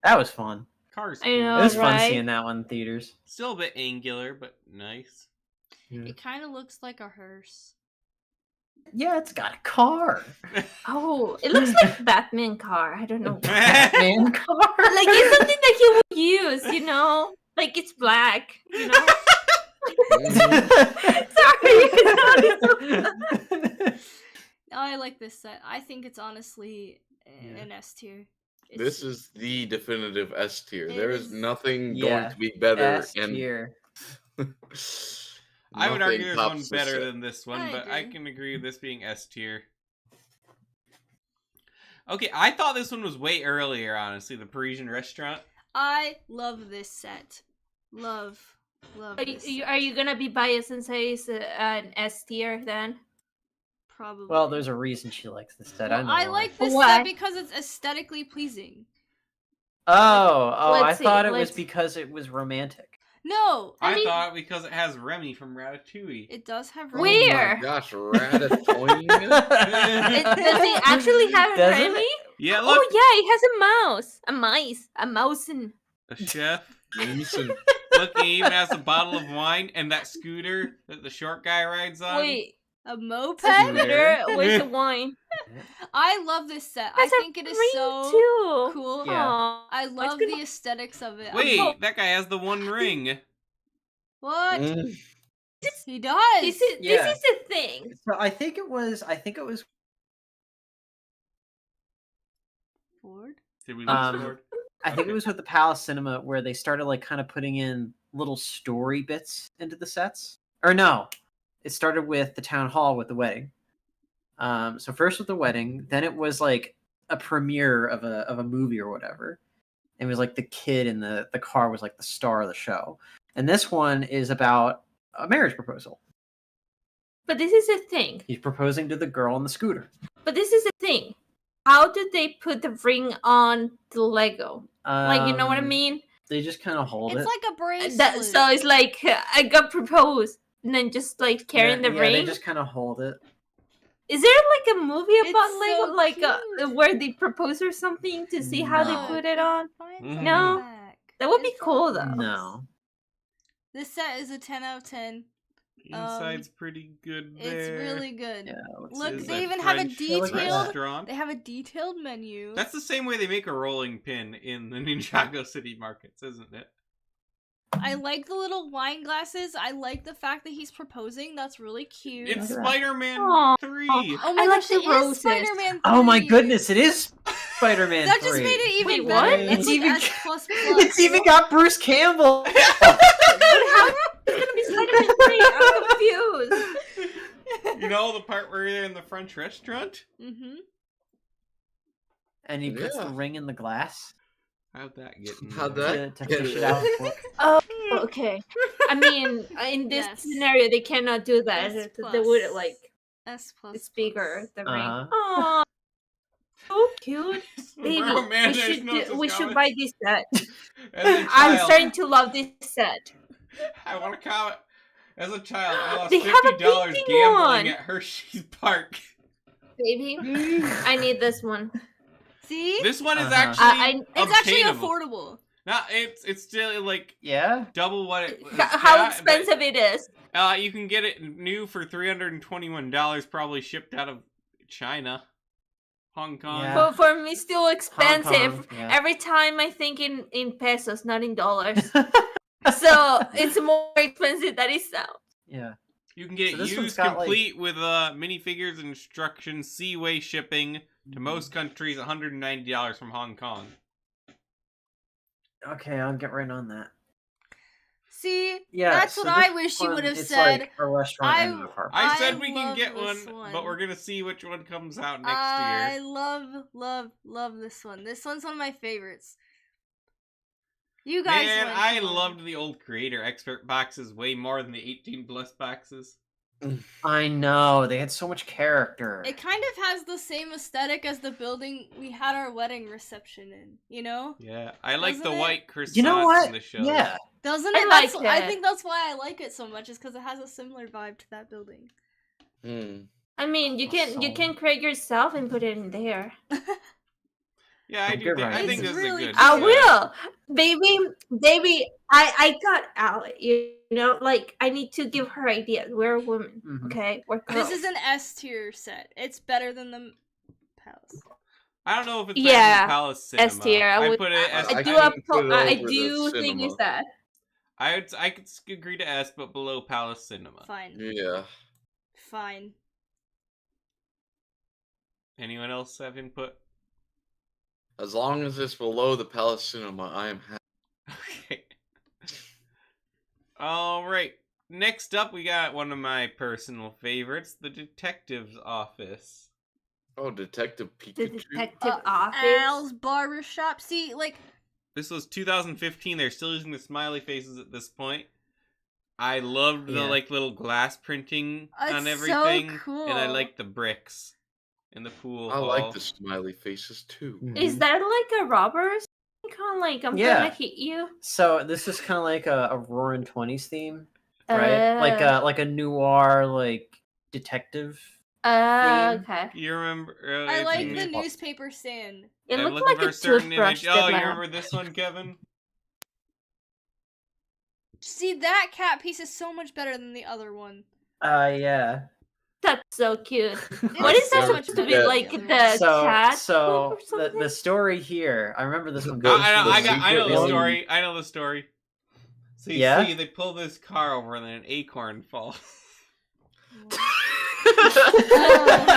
That was fun. Cars. I know. It was fun right? seeing that one in theaters. Still a bit angular, but nice. It kind of looks like a hearse. Yeah, it's got a car. Oh, it looks like Batman car. I don't know. Batman car. Like it's something that he would use, you know? Like it's black, you know? Sorry. Oh, I like this set. I think it's honestly an S tier. This is the definitive S tier. It There is is- nothing Yeah, going to be better. S And tier. I would argue there's nothing one tops this better set. than this one, I but I agree. can agree with this being S tier. Okay, I thought this one was way earlier, honestly, the Parisian restaurant. I love this set. Love Are this you, set. are you gonna be biased and say it's an S tier then? Probably. Well, there's a reason she likes this set. I Well, know. I why. like this Why? set because it's aesthetically pleasing. Oh, I Let's see, thought it was let's- because it was romantic. No, I mean- thought because it has Remy from Ratatouille. it does have Oh Remy. Where? my gosh, Ratatouille. Does he actually have Does Remy? it? Yeah, look, Oh yeah, he has a mouse. A mouse and a chef. Listen, Look, he even has a bottle of wine and that scooter that the short guy rides on. wait, A moped? scooter with the wine. I love this set. Has I a think it is ring so too. cool. Yeah. Aw. I Why is love it the aesthetics of it. Wait, that guy has the one ring. What? mm, He does. This is Yeah. this is the thing. So I think it was. Ford? Did we lose Um, Ford? I think it was with the Palace Cinema where they started like kind of putting in little story bits into the sets. Or no, it started with the town hall with the wedding. So first with the wedding, then it was like a premiere of a movie or whatever. It was like the kid in the car was like the star of the show. And this one is about a marriage proposal. But this is the thing. He's proposing to the girl on the scooter. But this is the thing. How did they put the ring on the Lego? Like, you know what I Um, mean? They just kind of hold It's it. like a bracelet. So it's like I got proposed, and then just like carrying the Yeah, ring. they just kind of hold it. Is there like a movie about It's Lego, so like cute. where they propose or something to see how No. they put it on? Mhm. No. That would be It's cool on- though. No. This set is a 10 out of 10. Inside's pretty good there. It's really good. Yeah. let's Look, Is they a even have a French look at that. detailed. restaurant. They have a detailed menu. That's the same way they make a rolling pin in the Ninjago City markets, isn't it? I like the little wine glasses. I like the fact that he's proposing. That's really cute. It's Look at that. Spider-Man Aw. 3. Oh my I like gosh, the it is roses. Spider-Man 3. Oh my goodness, it is Spider-Man That 3. just made it even Wait, better. what? It's It's like even- S plus plus. It's even got Bruce Campbell. But how it's gonna be Spider-Man 3? I'm confused. You know the part where they're in the French restaurant? Mm-hmm. And he puts the Yeah. ring in the glass How'd that get in How'd there? that- to get fish it it out. Oh, okay. I mean, in this Yes. scenario, they cannot do that. S They would plus. like S plus. it's bigger. The ring. Uh-huh. Oh, so cute. Baby, Bro, man, we there's should no such we should comment. buy this set. As a I'm child, starting to love this set. I want to comment. As a child, I lost They have a $50 painting gambling one. at Hershey's Park. Baby, I need this one. See? This one is Uh-huh. actually It's actually obtainable. affordable. No, it's still like Yeah. double what it. How yeah, expensive it is? but, you can get it new for $321, probably shipped out of China, Hong Kong. Yeah. But for me, still expensive. Kong, yeah. Every time I think in pesos, not in dollars. So it's more expensive than it sounds. Yeah. You can get So it this one's used got, complete with minifigures and instructions, seaway shipping to most countries, $190 from Hong Kong. Okay, I'll get right on that. See? Yeah, That's so what I this wish you one, would have it's said. like a restaurant and I- an apartment. I said I we can love get this one, one. but we're gonna see which one comes out next I year. love this one. This one's one of my favorites. You guys Man, went I for one. loved the old creator expert boxes way more than the 18+ boxes. I know, they had so much character. It kind of has the same aesthetic as the building we had our wedding reception in, you know? Yeah, I like the Doesn't it? white croissants You know what? in the show. Yeah. Doesn't I it? like I it. think that's why I like it so much, is because it has a similar vibe to that building. I mean, you can Awesome. create yourself and put it in there. Yeah, I Don't do. get Think, right I into think it. this It's is a really good. cute. I design. will, baby. I got out. You know, like I need to give her ideas. We're a woman, Mhm. okay? We're girls. This is an S tier set. It's better than the Palace. I don't know if it's Yeah, better than Palace Cinema. S tier. I would. put it S. I I do. couldn't put it I over the do think cinema. it's that. I could agree to S, but below Palace Cinema. Fine. Yeah. Fine. Anyone else have input? As long as it's below the Palace Cinema, I am happy. Okay. All right. Next up, we got one of my personal favorites, the Detective's Office. Oh, Detective The Pikachu. detective office. Al's barbershop. See, like, This was 2015. They're still using the smiley faces at this point. I loved the Yeah. little glass printing on It's so everything, cool. and I liked the bricks in the pool. I hall. like the smiley faces too. Is that like a robber? Kind of like I'm Yeah. gonna hit you. So this is kind of like a Roaring Twenties theme, right? Like a noir like detective. theme. Okay. You remember? I it's like in- the newspaper stand. It I'm looked looking like for a certain toothbrush. image. Oh, you that remember this one, Kevin? See, that cat piece is so much better than the other one. Yeah. That's so cute. It What was is that so much supposed to be? better than Like the other the one. cat? So or the something? story here, I remember this one. The- goes I through know secret the one. story. I know the story. So you Yeah? see, they pull this car over and then an acorn falls. Oh,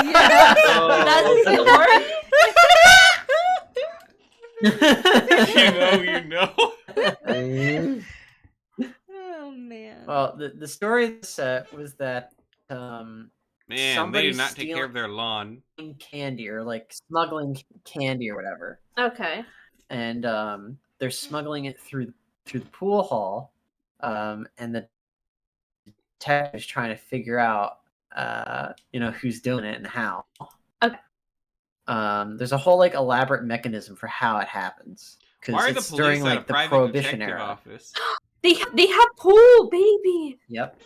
yeah. That's the story? You know. Oh man. Well, the story of the set was that Man, they somebody's did not take care stealing of their lawn. candy or like smuggling candy or whatever, Okay. and they're smuggling it through the pool hall, and the detective is trying to figure out who's doing it and how. Okay. There's a whole like elaborate mechanism for how it happens Why because are the it's police during at like a the private Prohibition detective era. office? They have pool, baby. Yep.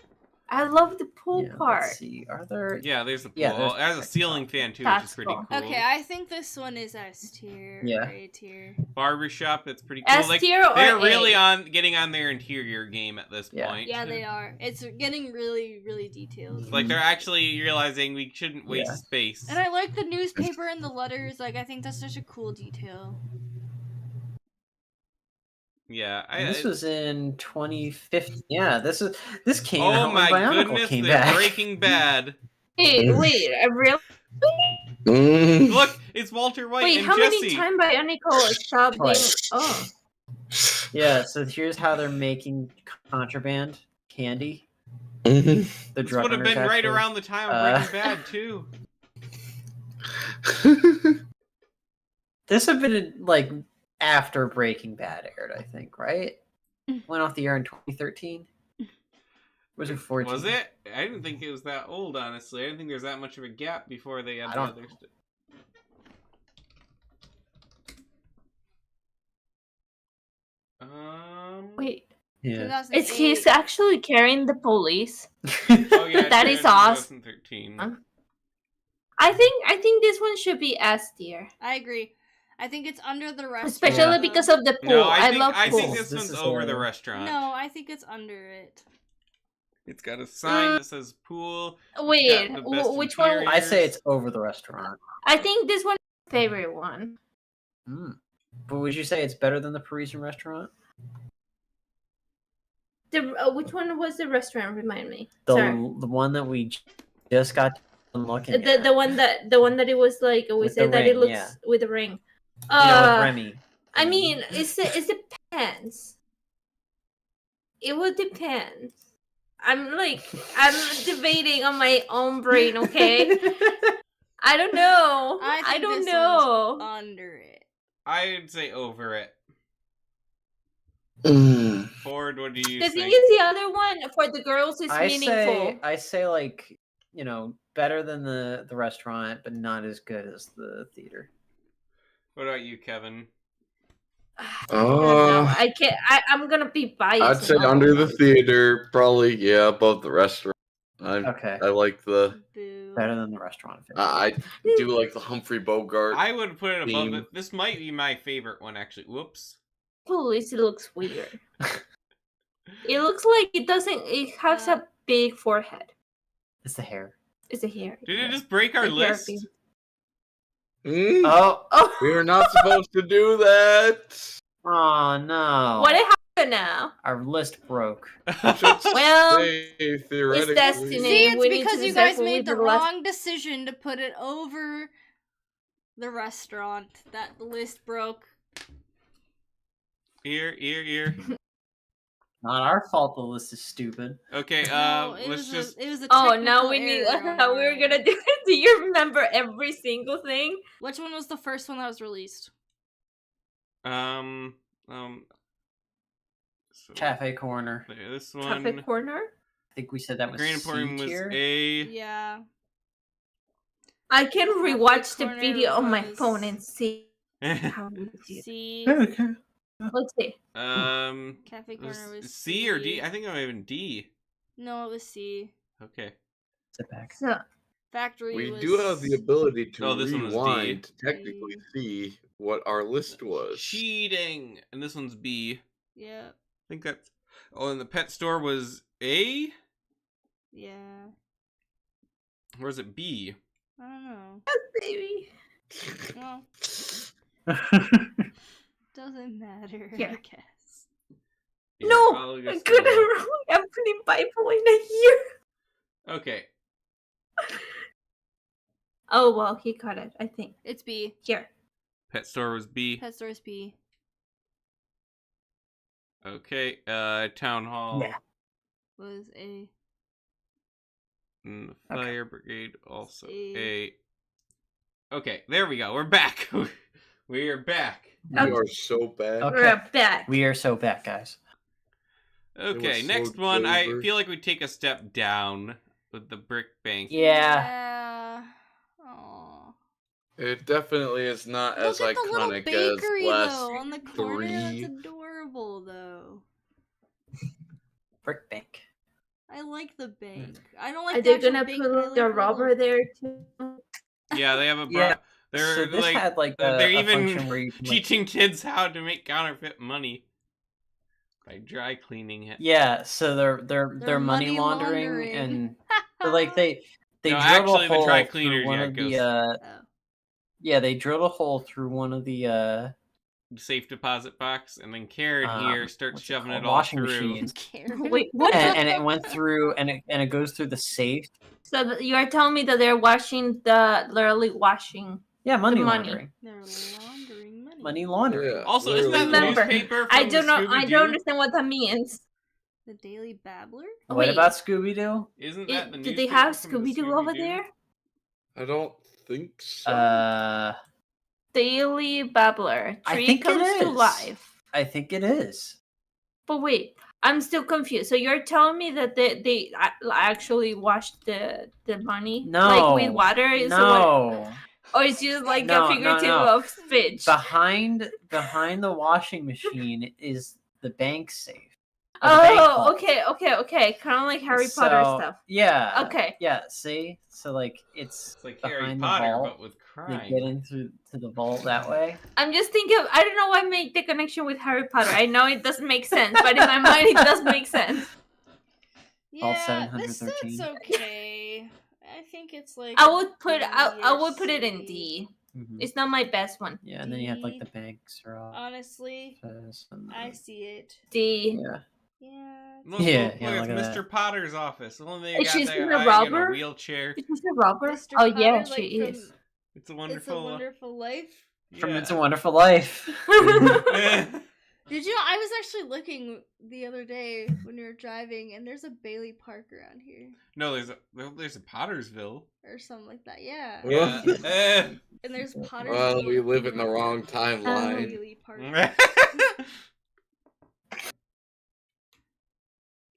I love the pool Yeah, part. let's see. Are there? Yeah, there's a pool. Yeah, there's it has a detective ceiling office. fan too, which That's is pretty cool. cool. Okay, I think this one is S tier. Yeah. A tier. Barbershop, that's pretty cool. S tier or they're A? really getting on their interior game at this Yeah. point. Yeah, they are. It's getting really, really detailed. Like they're actually realizing we shouldn't waste Yeah. space. And I like the newspaper and the letters. Like, I think that's such a cool detail. Yeah, And this was in 2015. Yeah, this came out Oh when my Bionicle goodness, came they're back. Breaking Bad. Hey, wait, I really? Look, it's Walter White Wait, and how Jesse. many times Bionicle stopped being? Twice. Oh, Yeah, so here's how they're making contraband candy. The This drug would have runners, been right actually. around the time of Uh, Breaking Bad too. This had been like after Breaking Bad aired, I think, right? Went off the air in 2013. Was it 14? Was it? I didn't think it was that old, honestly. I didn't think there's that much of a gap before they had I the don't- other stuff. Wait, Yeah. 2008. he's actually carrying the police. Oh yeah, That is awesome. 2013. I think this one should be S tier, I agree. I think it's under the restaurant. especially Yeah. because of the pool. No, I love I pools. think this This one's is over the a- restaurant. No, I think it's under it. It's got a sign that says pool. Wait, got the best which one? interior. I say it's over the restaurant. I think this one is my favorite one. But would you say it's better than the Parisian restaurant? Which one was the restaurant? Remind me. The Sorry. the one that we just got done looking at. The one that it was like we With the said that it ring, looks yeah. with the ring. You know, with Remy. I mean, it depends. It would depend. I'm debating on my own brain. Okay, I don't know. I don't this know. one's under it. I'd say over it. Ford, what do you The think? thing is, the other one for the girls is I meaningful. say like, better than the restaurant, but not as good as the theater. What about you, Kevin? I don't know. I can't. I'm gonna be biased. I'd say and all under of the them. theater, probably, yeah, above the restaurant. Okay. I like the. Boo. Better than the restaurant. I do like the Humphrey Bogart. I would put it above Theme. it. This might be my favorite one, actually. Whoops. Police, it looks weird. It looks like it doesn't. It has a big forehead. It's the hair. It's a hair. Did it just break our The hair list? thing. Oh We are not supposed to do that. no! What happened now? Our list broke. Well, Say, theoretically. destiny. See, it's We need because to you decide guys who made the we do last- wrong decision to put it over the restaurant. That the list broke. Ear. Not our fault. The list is stupid. Okay, No, it let's was just. it was a Oh, now technical we need. error on How we were our gonna end. do it? Do you remember every single thing? Which one was the first one that was released? So Cafe Corner. this Cafe one. Corner. I think we said that was Grand Emporium C was tier. A. Yeah. I can rewatch the Corner video on my was- phone and see how we did. C. Let's see. Cafe was Corner was C or D? I think I'm even D. No, it was C. Okay. Sit back. So Factory We was... do have the ability to Oh, this one was D. rewind to technically see what our list was. Cheating, and this one's B. Yeah. I think that's. Oh, and the pet store was A. Yeah. Or is it B? I don't know. baby. Well, doesn't matter, Here. I guess. Yeah, No, I'll I just couldn't. go- I'm putting Bible in a year. Okay. Oh well, he got it. I think It's B. here. Pet store was B. Pet store is B. Okay. Town hall. Yeah. Was A. And the fire brigade also A. A. Okay, there we go. We're back. We are back. We are so bad. Okay. We're back. We are so back, guys. Okay, so next one. I clever. feel like we take a step down with the brick bank. Yeah. Aw. It definitely is not Look as at the little iconic bakery as last. though on the corner. three. That's adorable though. Brick bank. I like the bank. I don't like. Are the they actual gonna bank, but I put like the little- rubber there too? Yeah, they have a. Yeah. They're So this like had like they're a even function where you can, like- teaching kids how to make counterfeit money by dry cleaning it. Yeah, so they're They're money money laundering, laundering. and so, like they No, drilled actually, a the hole dry through cleaners, one yeah, of goes- the Oh. yeah, they drilled a hole through one of the Safe deposit box, and then Karen here starts what's shoving called? it all Washing through. machines. Karen. Wait, what? and it went through and it goes through the safe. So you are telling me that they're literally washing. Yeah, money money. laundering. They're laundering money. Money laundering. Yeah, Also, isn't that the literally. Remember, newspaper? I from don't know. I Scooby-Doo? don't understand what that means. The Daily Babbler. What Wait. about Scooby Doo? Isn't that the Did they newspaper have from the Scooby Doo over Scooby-Doo? there? I don't think so. Daily Babbler. I Tree think it comes to is. life. I think it is. But wait, I'm still confused. So you're telling me that they actually washed the money, No. like with water? Is what, No. or it's just like No, a no, figurative no. of speech? Behind the washing machine is the bank safe. Or the bank Oh, vault. okay. Kind of like Harry Potter So, stuff. Yeah. Okay. Yeah. See, so like it's It's like Harry behind Potter, the vault. but with They crime. get into the vault that way. I'm just thinking. I don't know why I made the connection with Harry Potter. I know it doesn't make sense, but in my mind it does make sense. Yeah, this 713. set's okay. I think it's like I a would put. B I or would put it in C. D. Mhm. It's not my best one. Yeah, and then you have like D. the banks are all. Honestly, I see it. D. Yeah. Yeah. Look, Yeah, look, yeah, it's look at Mr. Potter's office. The only thing Is got she that a guy in a robber? wheelchair. Is she a robber? Mr. Oh yeah, Potter, she like, is. from It's a It's a wonderful. Wonderful Life. From Yeah. It's a Wonderful Life. Did you know I was actually looking the other day when we were driving, and there's a Bailey Park around here No, there's a Pottersville. or something like that. Yeah. Yeah. Yeah. And there's Potter. Well, we live in the wrong timeline. Bailey Park.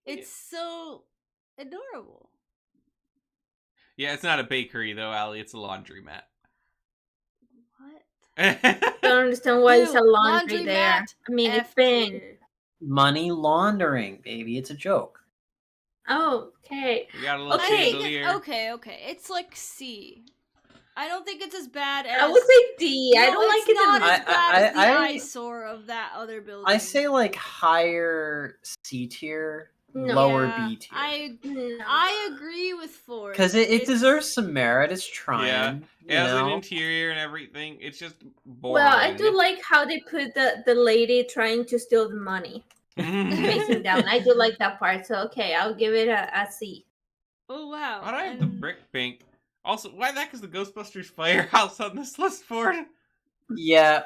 It's so adorable. Yeah, it's not a bakery though, Allie. It's a laundromat. What? Don't understand why there's a Ew, laundry there. laundromat I mean, it's F been. tier. Money laundering, baby. It's a joke. Oh, okay. We got a little Okay. chandelier. Okay. It's like C. I don't think it's as bad as. I would say D. I No, don't like it's it. not in- as bad as the I- eyesore of that other building. I say like higher C tier, No. lower Yeah, B tier. I agree with Ford. Because it It's- deserves some merit. It's trying. Yeah. you It has an know? interior and everything. It's just boring. Well, I do like how they put the lady trying to steal the money facing down. I do like that part. So okay, I'll give it a C. Oh wow. Why do I have the and- brick bank? Also, why the heck is the Ghostbusters firehouse on this list, Ford? Yeah,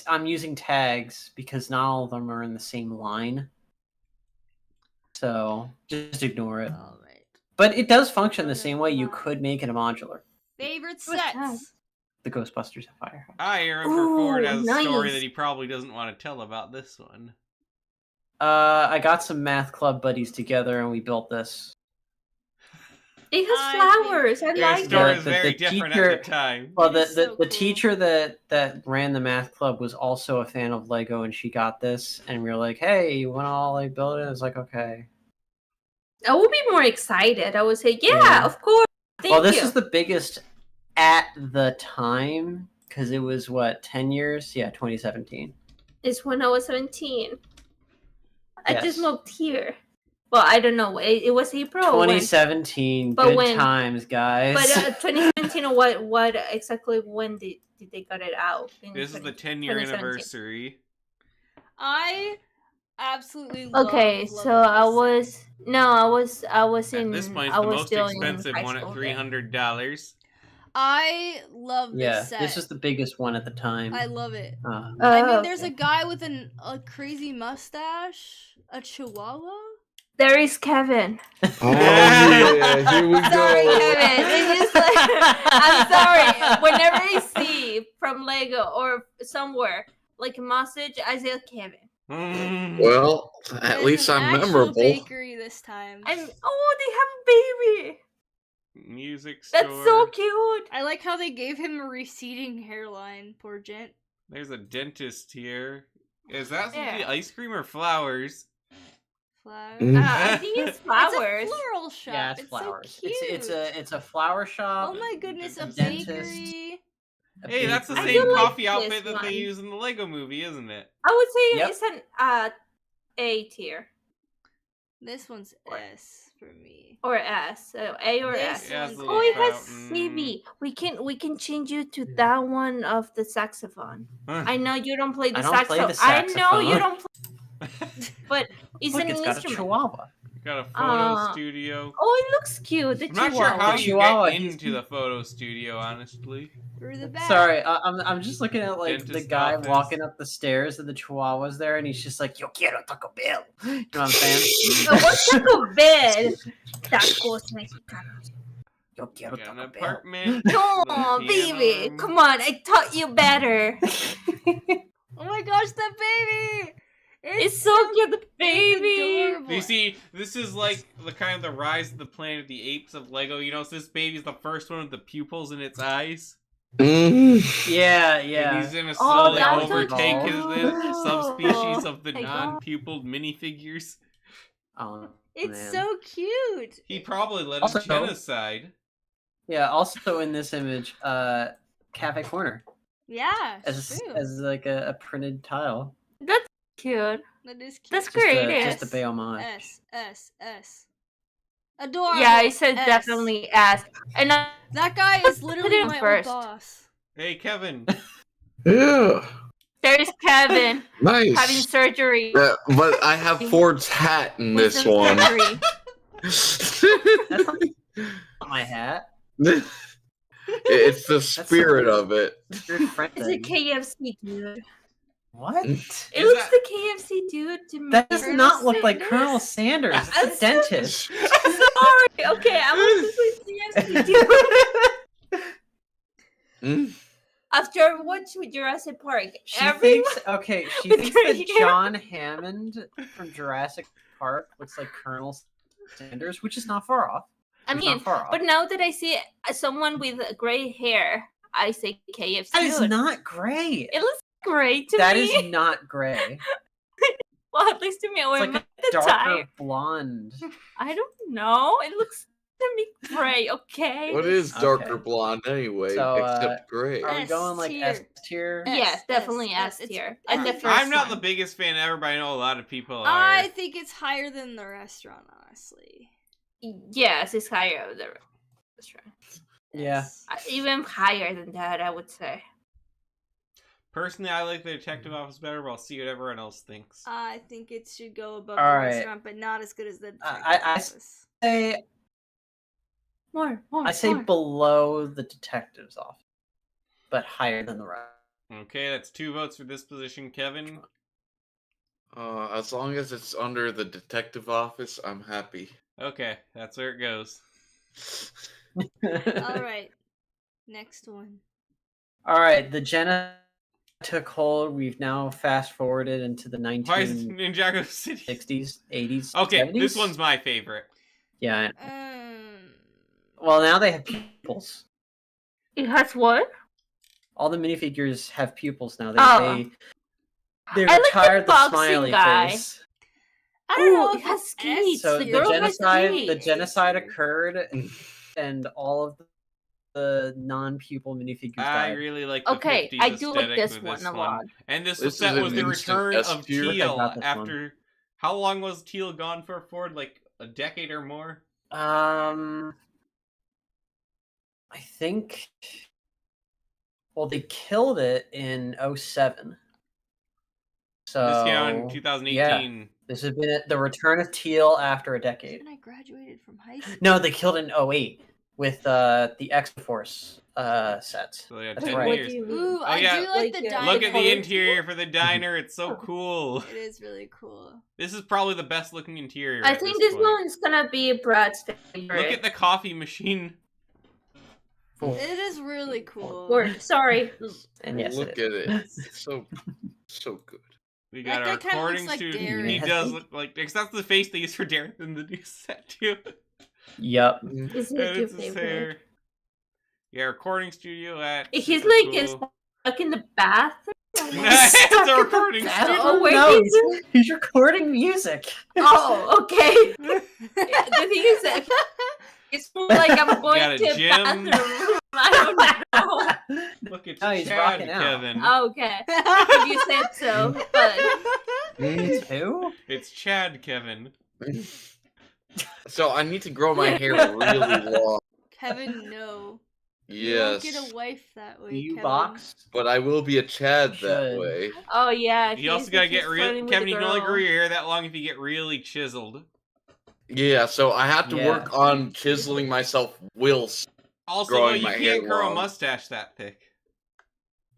I'm using tags because not all of them are in the same line. So just ignore it. All right. But it does function the same way you could make it a modular. Favorite What's that? sets. The Ghostbusters Firehouse. I remember Ford Ooh, has a story nice. that he probably doesn't want to tell about this one. I got some math club buddies together and we built this. It has I flowers. I think- Your like story it. is The very different teacher- at the time. Well, It the is so the cool. teacher that ran the math club was also a fan of Lego, and she got this, and we were like, "Hey, you want to all like build it?" It's like, okay. I would be more excited. I would say, yeah, Yeah. of course. Thank Well, this you. is the biggest at the time because it was what 10 years? Yeah, 2017. It's when I was 17. I Yes. just moved here. Well, I don't know. It was April. or when? 2017. But Good when- times, guys. But 2017. What exactly? When did they got it out? In This is the 20 10-year 2017. anniversary. I absolutely love. Okay, so I was At in. this point, I it's the was most still in expensive high one at school $300. I love this yeah, set. this was the biggest one at the time. I love it. Uh, I Oh, mean, there's a okay. guy with a crazy mustache, a chihuahua. There is Kevin. Oh yeah, here we Sorry, go. Kevin. It's just like, I'm sorry. Whenever I see from Lego or somewhere like a message, I say Kevin. Well, at There's least an I'm actual memorable. bakery this time. They have a baby. Music store. That's so cute. I like how they gave him a receding hairline. Poor gent. There's a dentist here. Is that supposed to be Yeah. ice cream or flowers? Flowers. Mm. I think it's flowers. It's a floral shop. yeah, it's flowers. So cute. It's a flower shop. Oh my goodness, a dentist. bakery. a Hey, that's the bakery. same do like coffee outfit this that they one. use in the Lego movie, isn't it? I would say Yep. it's an A tier This one's S for me. or S. A or This S. It has one's a Oh, little it has fountain. CB. We can change you to that one of the saxophone. Huh. I know you don't play the I don't play saxophone. the I know you saxophone. don't play, but it's Look, an it's got a instrument. chihuahua. Got a photo Uh, studio. Oh, it looks cute. The I'm not sure chihuahua. how The you chihuahua, get he's- into the photo studio, honestly. Through the back. Sorry, I'm just looking at like the Dentist guy office. walking up the stairs and the chihuahua's there, and he's just like, "Yo quiero Taco Bell." You know what I'm saying? Oh, what's Taco Bell? Tacos mexicanos. Yo quiero Got an Taco Bell. apartment. Come little on, piano baby. room. Come on. I taught you better. Oh my gosh, that baby! It's so cute, the baby. adorable. You see, this is like the kind of the rise of the Planet of the Apes of Lego. You know, so this baby's the first one with the pupils in its eyes. Yeah, And yeah. he's gonna Oh, slowly that's so overtake his cute. subspecies of the My God. non-pupiled minifigures. Oh, It's man. so cute. He probably led a Also- genocide. Yeah, also in this image, Cafe Corner Yeah, as true. as like a printed tile. That's cute. That is cute. That's Just great. just a yes. bay homage. S. Adorable. Yeah, I said S. definitely S. And That guy is literally it my first. old boss. Hey, Kevin. Yeah. there's Kevin Nice. having surgery. But I have Ford's hat in this Wisdom one. surgery. That's not my hat. It's the spirit of it. Your friend It's a thing. KFC dude. What? It Is looks that- the KFC dude to me. That does Colonel not look like Sanders? Colonel Sanders. It's I'm a dentist. Sorry. Okay, I was thinking KFC dude. Mm. After watching Jurassic Park, She everyone. thinks okay. She with thinks gray that hair. John Hammond from Jurassic Park looks like Colonel Sanders, which is not far off. I It's mean, not far off. but now that I see someone with gray hair, I say KFC that is dude. not gray. It looks great to That me. is not gray. Well, at least to me, It's when like at a the darker time. blonde. I don't know. It looks to me gray. Okay. What is Okay. darker blonde anyway, So, except gray? Are we S going like tier. S tier? Yes, S, definitely S, S it's tier. S. At the first I'm not the one. biggest fan ever, but I know a lot of people are. I think it's higher than the restaurant, honestly. Yes, it's higher than the restaurant. Yeah. Even higher than that, I would say. Personally, I like the detective office better, but I'll see what everyone else thinks. I think it should go above All the right. restaurant, but not as good as the detective I office. say More. I say more. below the detective's office, but higher than the rest. Okay, that's 2 votes for this position, Kevin. As long as it's under the detective office, I'm happy. Okay, that's where it goes. All right, next one. All right, the Jenna took hold. We've now fast forwarded into the Why is 1960s, Ninjago City? 80s. Okay, 70s. this one's my favorite. Yeah. Um, Well, now they have pupils. It has what? All the minifigures have pupils now. Oh. They I like the retired the boxing smiley guy. face. I don't know Ooh, if it has it's skates. So The the girl has genocide skates. occurred, and all of the non-pupil minifigures I died. really like the Okay, 50s I do like aesthetic this with one this a lot. And this This set is was an the instant return S of tier. I Teal got this one. after... How long was Teal gone for, Ford? Like a decade or more? I think. Well, they killed it in 07. So This came out in yeah, 2018. this has been the return of Teal after a decade. And I graduated from high school. No, they killed it in 08 with the X-Force sets. So yeah, That's 10 right. What years. do you mean? Ooh, I yeah. do like Like, the yeah. diner. Look at the colors? interior for the diner. It's so cool. It is really cool. This is probably the best looking interior. I at think this this point. one's gonna be Brad's favorite. Look at the coffee machine. Cool. It is really cool. Word. Sorry. And yes, Look it at it. It's so good. We That got guy our kinda recording looks like student. Darren. He Has does he? look like, because that's the face they use for Darren in the new set too. Yep. This is And your it's his favorite. hair. Yeah, recording studio at. He's super like cool. stuck in the bathroom. It's a recording bathroom? studio. Oh, wait, No, he's- he's recording music. Oh, okay. The thing is that it's more like I'm going got a to a gym. bathroom. I don't know. Look at Oh, he's Chad, rocking out. Kevin. Okay. If you said so, but It's who? It's Chad, Kevin. So I need to grow my hair really long. Kevin, no. You Yes. won't get a wife that way, You Kevin. box? But I will be a Chad that Should. way. oh yeah. You also gotta get real. Kevin, you can only grow your hair that long if you get really chiseled. Yeah, so I have to Yeah. work on chiseling myself whilst. Also, Growing you my hair can't grow a long. mustache that thick.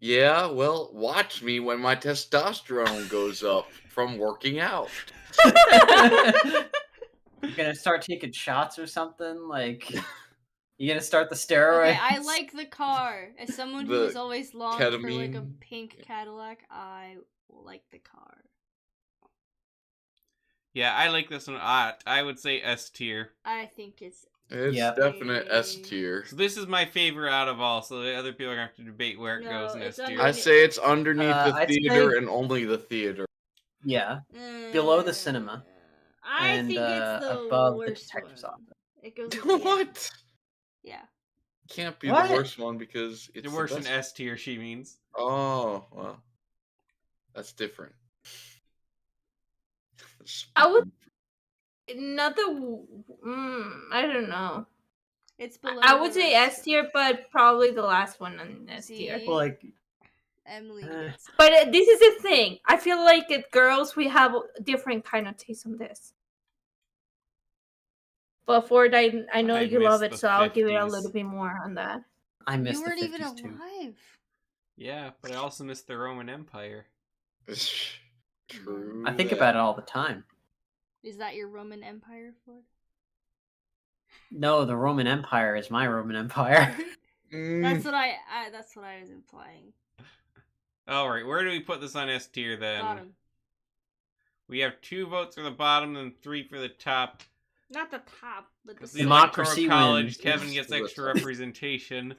Yeah, well, watch me when my testosterone goes up from working out. You're gonna start taking shots or something? Like, you gonna start the steroids? Okay, I like the car. As someone who The has always longed for like a ketamine. pink Cadillac, I like the car. Yeah, I like this one. I would say S tier. I think it's It's Yeah. definite S tier. So this is my favorite out of all. So the other people are gonna have to debate where it No, goes in it's S tier. I say it's underneath the I'd theater say- and only the theater. Yeah, below the cinema. I and think it's the above the worst detective's one. office. It goes at the end. What? Yeah. Can't be What? the worst one because it's The worse the in best. S tier, she means. Oh, well. That's different. I would not the. I don't know. It's below. I would the say rest. S tier, but probably the last one on S tier. See? Well, like, Emily Eh. gets it. But this is the thing. I feel like at girls we have a different kind of taste on this. But Ford, I know I you miss love it, the so I'll give it a 50s. little bit more on that. I miss You the weren't even 50s too. alive. Yeah, but I also miss the Roman Empire. True. I think about it all the time. Is that your Roman Empire, Ford? No, the Roman Empire is my Roman Empire. That's what I that's what I was implying. All right, where do we put this on S tier then? Bottom. We have 2 votes for the bottom and 3 for the top. Not the top, but the Because the Democracy Electoral College, wins. Kevin Yes, gets to the extra top. representation.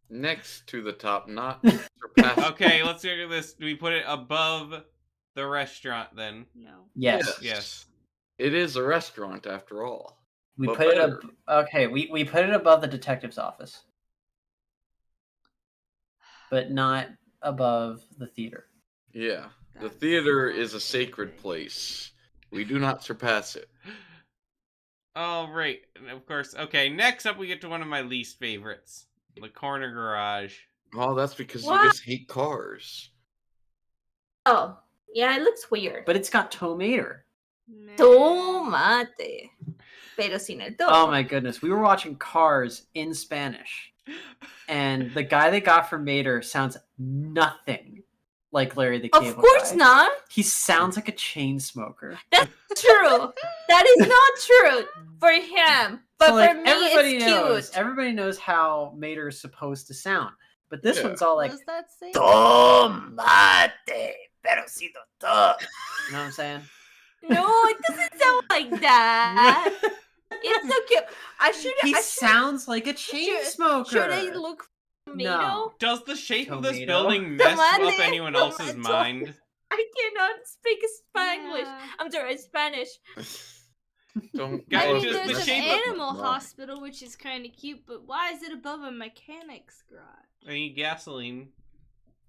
Next to the top, not surpassed. Okay, let's look at this. Do we put it above the restaurant then? No. Yes. Yes. It is a restaurant after all. We But put it better. up. Okay, we put it above the detective's office, but not above the theater. Yeah. The That's theater not is a sacred okay. place. We do not surpass it. All right, and of course. Okay, next up we get to one of my least favorites, the corner garage. Oh, that's because What? you just hate cars. Oh, yeah, it looks weird. But it's got tomato. Meh. Tomate. Pero sin el Oh tomo. my goodness, we were watching Cars in Spanish, and the guy they got from Mater sounds nothing like Larry the Cable Of course Guy. not. He sounds like a chain smoker. True. That is not true for him. But So, like, for me, it's knows. cute. Everybody knows how Mater is supposed to sound, but this Yeah. one's all What like does that say? tomate, pero si doctor. You know what I'm saying? No, it doesn't sound like that. It's so cute. He I should sounds like a chain should- smoker. Should I look for tomato? No. Does the shape of this Tomato. building mess up Tomate, anyone else's tomato. mind? I cannot speak Spanish. Yeah. I'm sorry, Spanish. Don't. Guys, I oh, mean, just there's the an shape of- animal No. hospital, which is kind of cute, but why is it above a mechanic's garage? I need gasoline.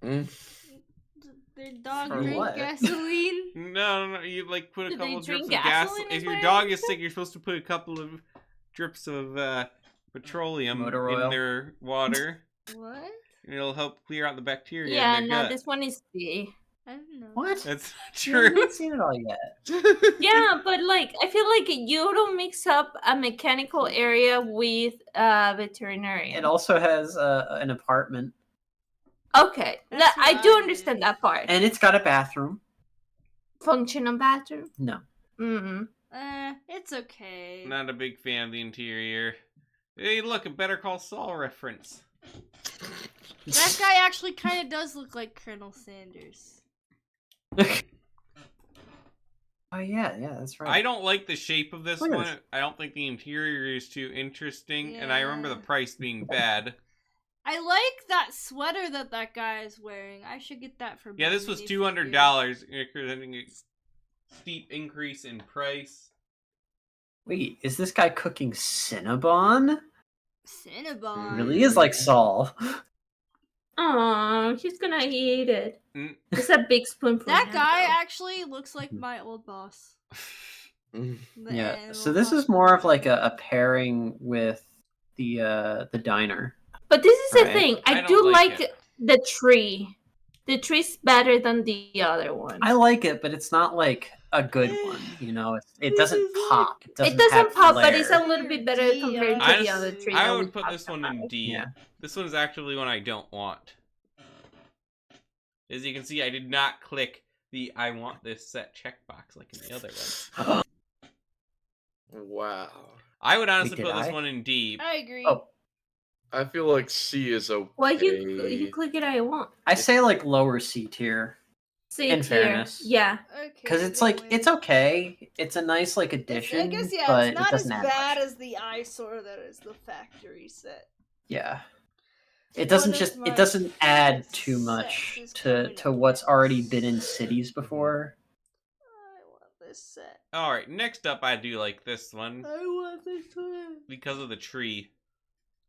Mm. Their dog For drink what? gasoline? No, you like put a Do they couple drips drink of gas. gasoline If is your what I dog is understand? sick, you're supposed to put a couple of drips of petroleum Motor in oil. their water. What? And it'll help clear out the bacteria Yeah, in their no, gut. this one is C. I don't know. What? That's not You haven't true. seen it all yet. Yeah, but like I feel like you don't mix up a mechanical area with a veterinarian. It also has an apartment, Okay, That's I what do I understand did. that part. and it's got a bathroom. Functional bathroom. No. Mm. It's okay. Not a big fan of the interior. Hey, look, a Better Call Saul reference. That guy actually kind of does look like Colonel Sanders. Oh yeah, that's right. I don't like the shape of this Look at one. this. I don't think the interior is too interesting, and I remember the Yeah. price being bad. I like that sweater that guy is wearing. I should get that for Yeah, this was minifigure. $200, representing a steep increase in price. Wait, is this guy cooking Cinnabon? Cinnabon. Really is like Saul. Oh, he's gonna eat it. Mm. It's a big spoon for That him, guy though. actually looks like my old boss. Mm. The Yeah. animal So this is hospital. more of like a pairing with the diner. But this is the Right. thing. I I don't do like like it. the tree. The tree's better than the other one. I like it, but it's not like a good one. You know, it doesn't pop. It doesn't, It doesn't have pop, but it's flair. a little bit better compared to I the just- other tree. I that we would put talked this one in about. D. Yeah. This one's actually one I don't want. As you can see, I did not click the I want this set checkbox like in the other one. Wow. I would honestly Wait, put did this I? one in D. I agree. Oh, I feel like C is okay. Well, you click it. I want. I say like lower C tier. C In tier. fairness. Yeah. Okay. Because it's then like, we- it's okay. It's a nice like It's- addition, I guess yeah, but it's not it as doesn't add bad much. as the eyesore that is the factory set. Yeah. It One doesn't of just my it doesn't add favorite too much sets is to coming what's up already next. been in cities before. I want this set. Alright, next up, I do like this one I want this one. because of the tree.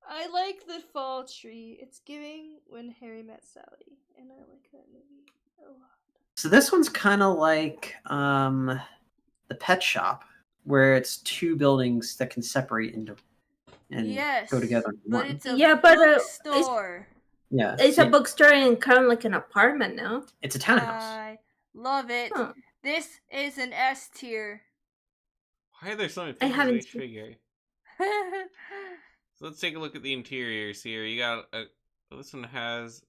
I like the fall tree. It's giving When Harry Met Sally, and I like that movie a lot. So this one's kind of like the pet shop, where it's two buildings that can separate into and Yes, go together in but one. it's a Yeah, but, bookstore. Yeah, It's a so bookstore and kind of like an apartment now. it's a townhouse. I love it. Huh. This is an S tier. Why are there so many I pictures of haven't each seen- figure? So let's take a look at the interiors here. You got this one has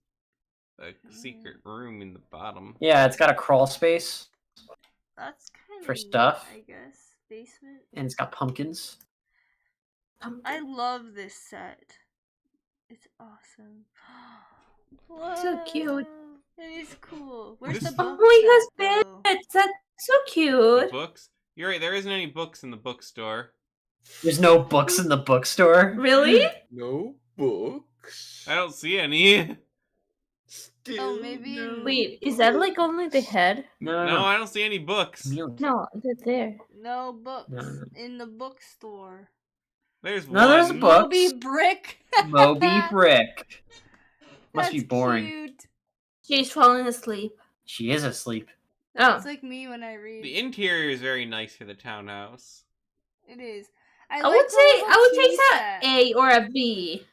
a secret room in the bottom. Yeah, it's got a crawl space That's kind of For stuff. I guess basement. and it's got pumpkins. I love this set. It's awesome. So cute. Whoa, It is cool. Where's This- the book? Oh my set, gosh, though? Bits! That's so The cute. books? You're right, there isn't any books in the bookstore. There's no books in the bookstore. Really? No books. I don't see any. Still Oh, maybe no Wait, is that like only the head? No, No, I don't see any books. No, they're there. No books No. in the bookstore. There's No, there's a one. book. Moby Brick. Moby Brick. Must be That's boring. Cute. She's falling asleep. She is asleep. Oh. It's like me when I read. The interior is very nice for the townhouse. It is. I like would the say little I would tea take that set. A or a B.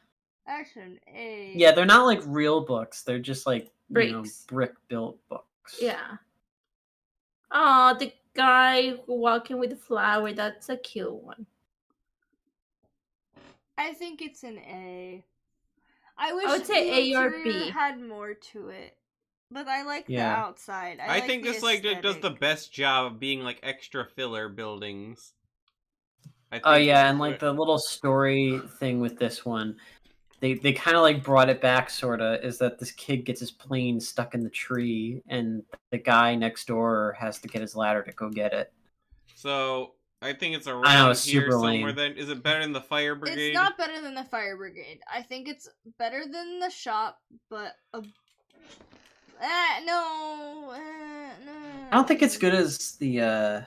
Actually, an A. Yeah, they're not like real books. They're just like Bricks. brick built books. Yeah. Oh, the guy walking with the flower. That's a cute one. I think it's an A. I wish would say the A or interior B. had more to it, but I like the Yeah. outside. I like think the this like does the aesthetic. best job of being like extra filler buildings. I Oh think yeah, this and is like what- the little story thing with this one, they kind of like brought it back. Sorta is that this kid gets his plane stuck in the tree, and the guy next door has to get his ladder to go get it. So I think it's I know, around it's here super somewhere. lame. Then is it better than the fire brigade? It's not better than the fire brigade. I think it's better than the shop, but no. No. I don't think it's good as the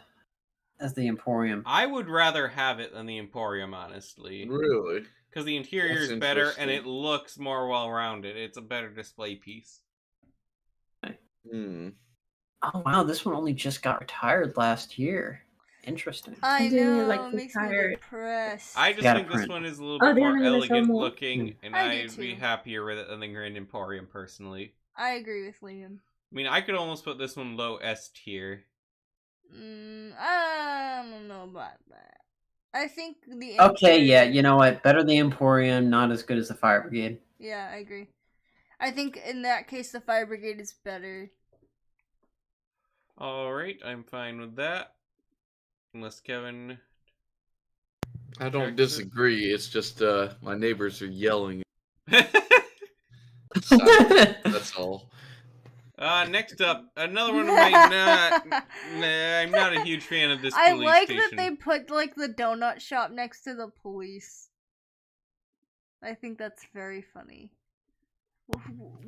Emporium. I would rather have it than the Emporium, honestly, Really? because the interior That's is better and it interesting. looks more well rounded. It's a better display piece. Hmm. Oh wow, this one only just got retired last year. Interesting. I I didn't know. like It the makes me tire. depressed. I just Gotta think this print. one is a little Oh, bit they're more not gonna sell elegant more? looking, and I do I'd be too. happier with it than the Grand Emporium personally. I agree with Liam. I mean, I could almost put this one low S tier. I don't know about that. I think the Okay, yeah, interior- you know what? Better the Emporium, not as good as the Fire Brigade. Yeah, I agree. I think in that case the fire brigade is better. Alright, I'm fine with that. Unless Kevin... I don't disagree. It's just my neighbors are yelling. That's all. Next up, another one of my I'm not a huge fan of this I police like station. that they put like the donut shop next to the police. I think that's very funny. I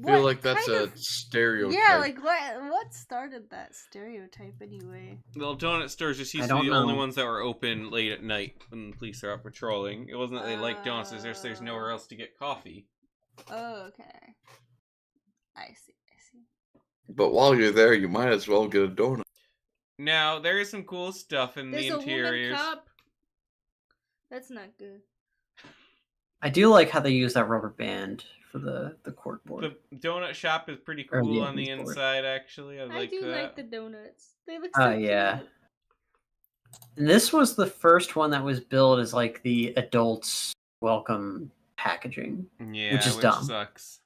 feel like that's kind a of- stereotype. Yeah, like what started that stereotype anyway? Well, donut stores just I used to be don't the only know. ones that were open late at night when the police are out patrolling. It wasn't that they liked donuts, it's just there's nowhere else to get coffee. Oh, okay. I see. But while you're there, you might as well get a donut. Now, there is some cool stuff in There's the a woman interiors. cop. That's not good. I do like how they use that rubber band for the cork board. The donut shop is pretty Or cool the on the entrance board. inside, actually. I like do that. like the donuts. They look Oh, so yeah. cute. And this was the first one that was billed as like the adults welcome packaging. Yeah, Which is dumb. sucks.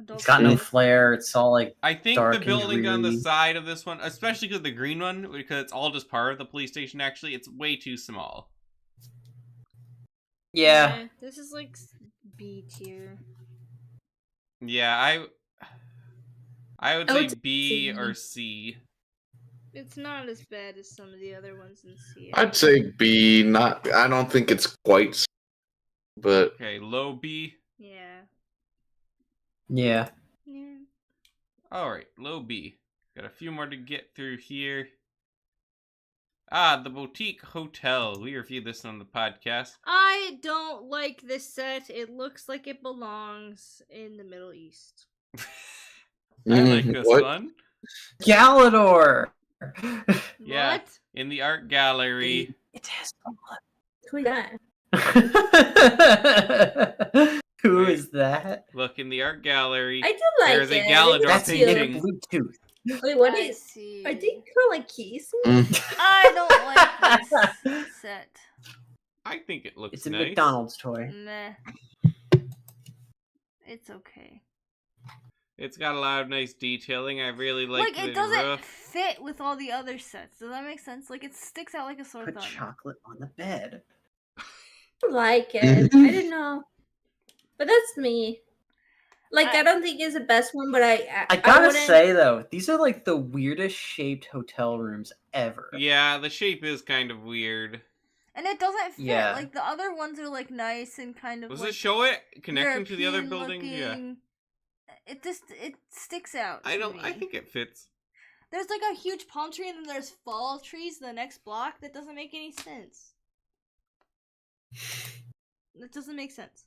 It's got no flair. It's all like I think dark the and building on the dreary. side of this one, especially because the green one, because it's all just part of the police station, actually, it's way too small. yeah. This is like B tier. Yeah, I would I say would say B C. or C. It's not as bad as some of the other ones in C. I'd say B. Not. I don't think it's quite, but Okay, low B. Yeah. Yeah. Yeah. Alright, low B. Got a few more to get through here. Ah, the Boutique Hotel. We reviewed this on the podcast. I don't like this set. It looks like it belongs in the Middle East. I like this what? one. Galador! Yeah. What? In the art gallery. It has Who is that? Who Wait. is that? Look, in the art gallery. I do like There's a it. Galador That's It's cute. Nick painting. Bluetooth. Wait, what I is? see. Are they kind of like keys? I don't like this set. I think it looks It's a nice. McDonald's toy. Meh. It's okay. It's got a lot of nice detailing. I really like Like, the it doesn't roof. fit with all the other sets. Does that make sense? Like, it sticks out like a sore Put thumb. chocolate on the bed. I like it. I don't know, but that's me. Like I don't think it's the best one, but I gotta wouldn't- say though, these are like the weirdest shaped hotel rooms ever. Yeah, the shape is kind of weird. And it doesn't fit. Yeah. Like, the other ones are, like, nice and kind of, Does like, it show it connecting to the other European buildings? Yeah. looking. It sticks out. I to don't. I me. think it fits. There's like a huge palm tree and then there's fall trees in the next block. That doesn't make any sense. That doesn't make sense.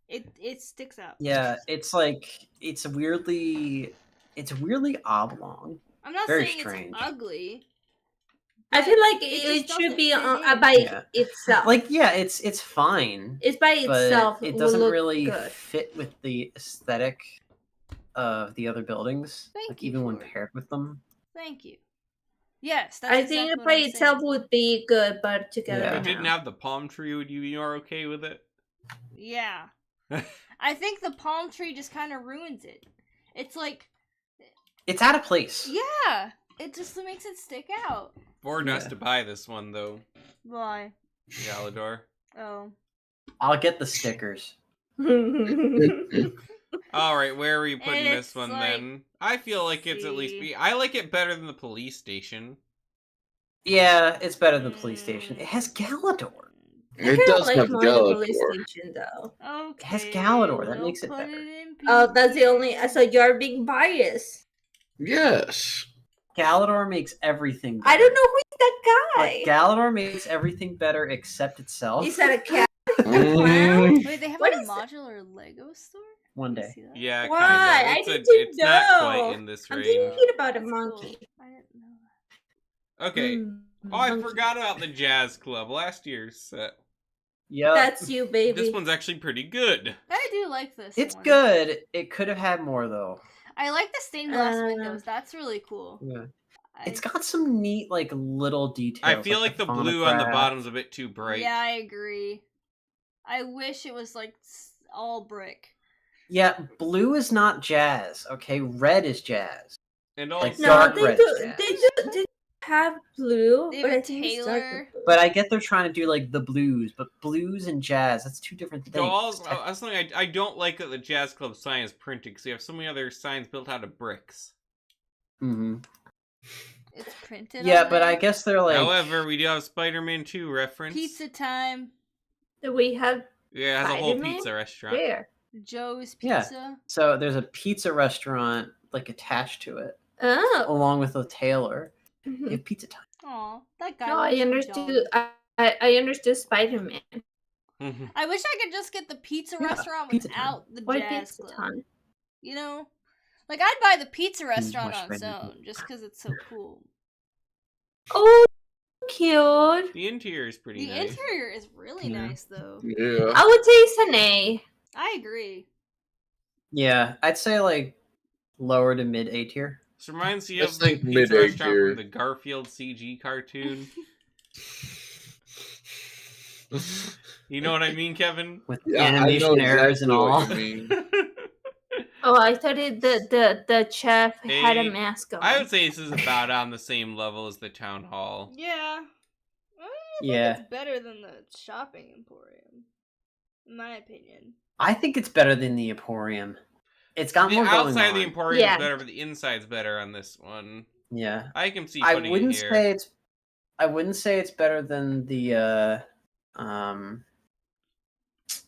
It sticks out. Yeah, it's like it's weirdly oblong. I'm not Very saying strange. it's ugly. I feel like It it just should be doesn't fit in. by Yeah. itself. Like yeah, it's fine, it's by but itself. it will doesn't look really good. fit with the aesthetic of the other buildings. Thank Like you even when for it. paired with them. Thank you. Yes, that's I exactly think what by I'm itself saying. would be good, but together. Yeah. If it didn't no. have the palm tree, would you be more okay with it? Yeah. I think the palm tree just kind of ruins it. It's like, It's out of place. yeah, it just makes it stick out. Ford has Yeah. to buy this one though. Why? Galador. Oh. I'll get the stickers. All right, where are we putting this It's one like then? I feel like it's at least C. B. I like it better than the police station. Yeah, it's better than the police station. It has Galador. I It kinda does like have more the police Galador. station though. Okay. has Galador, that we'll makes it put better. in Oh, that's the only. B. So you're being biased. Yes. Galador makes everything better. I don't know who's that But guy. Galador makes everything better except itself. Is that a cat? Mm, Wait, they have What a is it? modular Lego store? One Did I day. see that? Yeah, Why? kind I of. didn't It's not know. quite in this I'm range. thinking about a That's monkey. cool. I didn't know that. Okay. Mm, Oh, I monkey. forgot about the Jazz Club last year's set. Yeah, That's you, baby. This one's actually pretty good. I do like this it's one. good. It could have had more though. I like the stained glass Uh, windows. That's really cool. Yeah. I- It's got some neat like little details. I feel like the blue on the phonograph. bottom's a bit too bright. Yeah, I agree. I wish it was like all brick. Yeah, blue is not jazz. Okay, red is jazz. And Like also, No, dark they red do. jazz. They have blue, They but have I think it's Taylor. darker blue. But I get they're trying to do like the blues, but blues and jazz, that's two different things. no, also, I was thinking, I don't like that the Jazz Club sign is printed because you have so many other signs built out of bricks. hmm It's printed. Yeah, on but I there. guess they're like However, we do have Spider-Man 2 reference. Pizza time. Do we have Yeah, it has a whole Spider-Man? pizza restaurant. where? Joe's Yeah. Pizza. so there's a pizza restaurant like attached to it, Oh. along with a tailor. They Mhm. have pizza time. Aw, that guy. No, I looks so understood. dumb. I understood Spider-Man. I wish I could just get the pizza Yeah, restaurant pizza time. without the What jazz pizza club. time? You know, like I'd buy the pizza restaurant watch on its Spider-Man. own just because it's so cool. Oh, cute. The interior is pretty The nice. interior is really Yeah. nice, though. yeah. I would say it's an A. I agree. Yeah, I'd say like lower to mid A tier. This reminds me Let's of the think pizza mid-A restaurant tier. from the Garfield CG cartoon. You know what I mean, Kevin? With Yeah, I know animation errors and exactly all. what you mean. Oh, I thought the chef had a A- mask on. I would say this is about on the same level as the town hall. Yeah. I think Yeah. it's better than the shopping emporium, in my opinion. I think it's better than the Emporium. It's got The more going outside of the on. Emporium Yeah. is better, but the inside's better on this one. Yeah. I can see I putting wouldn't it here. say it's I wouldn't say it's better than the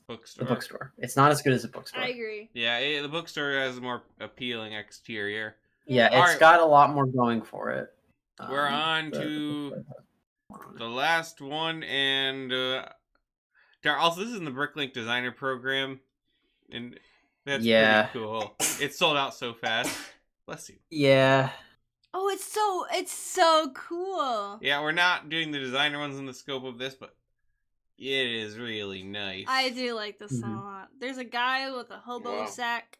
Bookstore. bookstore. It's not as good as the bookstore. I agree. Yeah, the bookstore has a more appealing exterior. Yeah, it's Alright. got a lot more going for it. We're on the to bookstore has more on it. the last one, and also this is in the Bricklink Designer Program, and that's Yeah. pretty cool. It sold out so fast. Bless you. Yeah. Oh, it's so cool. Yeah, we're not doing the designer ones in the scope of this, but it is really nice. I do like this Mhm. a lot. There's a guy with a hobo Wow. sack.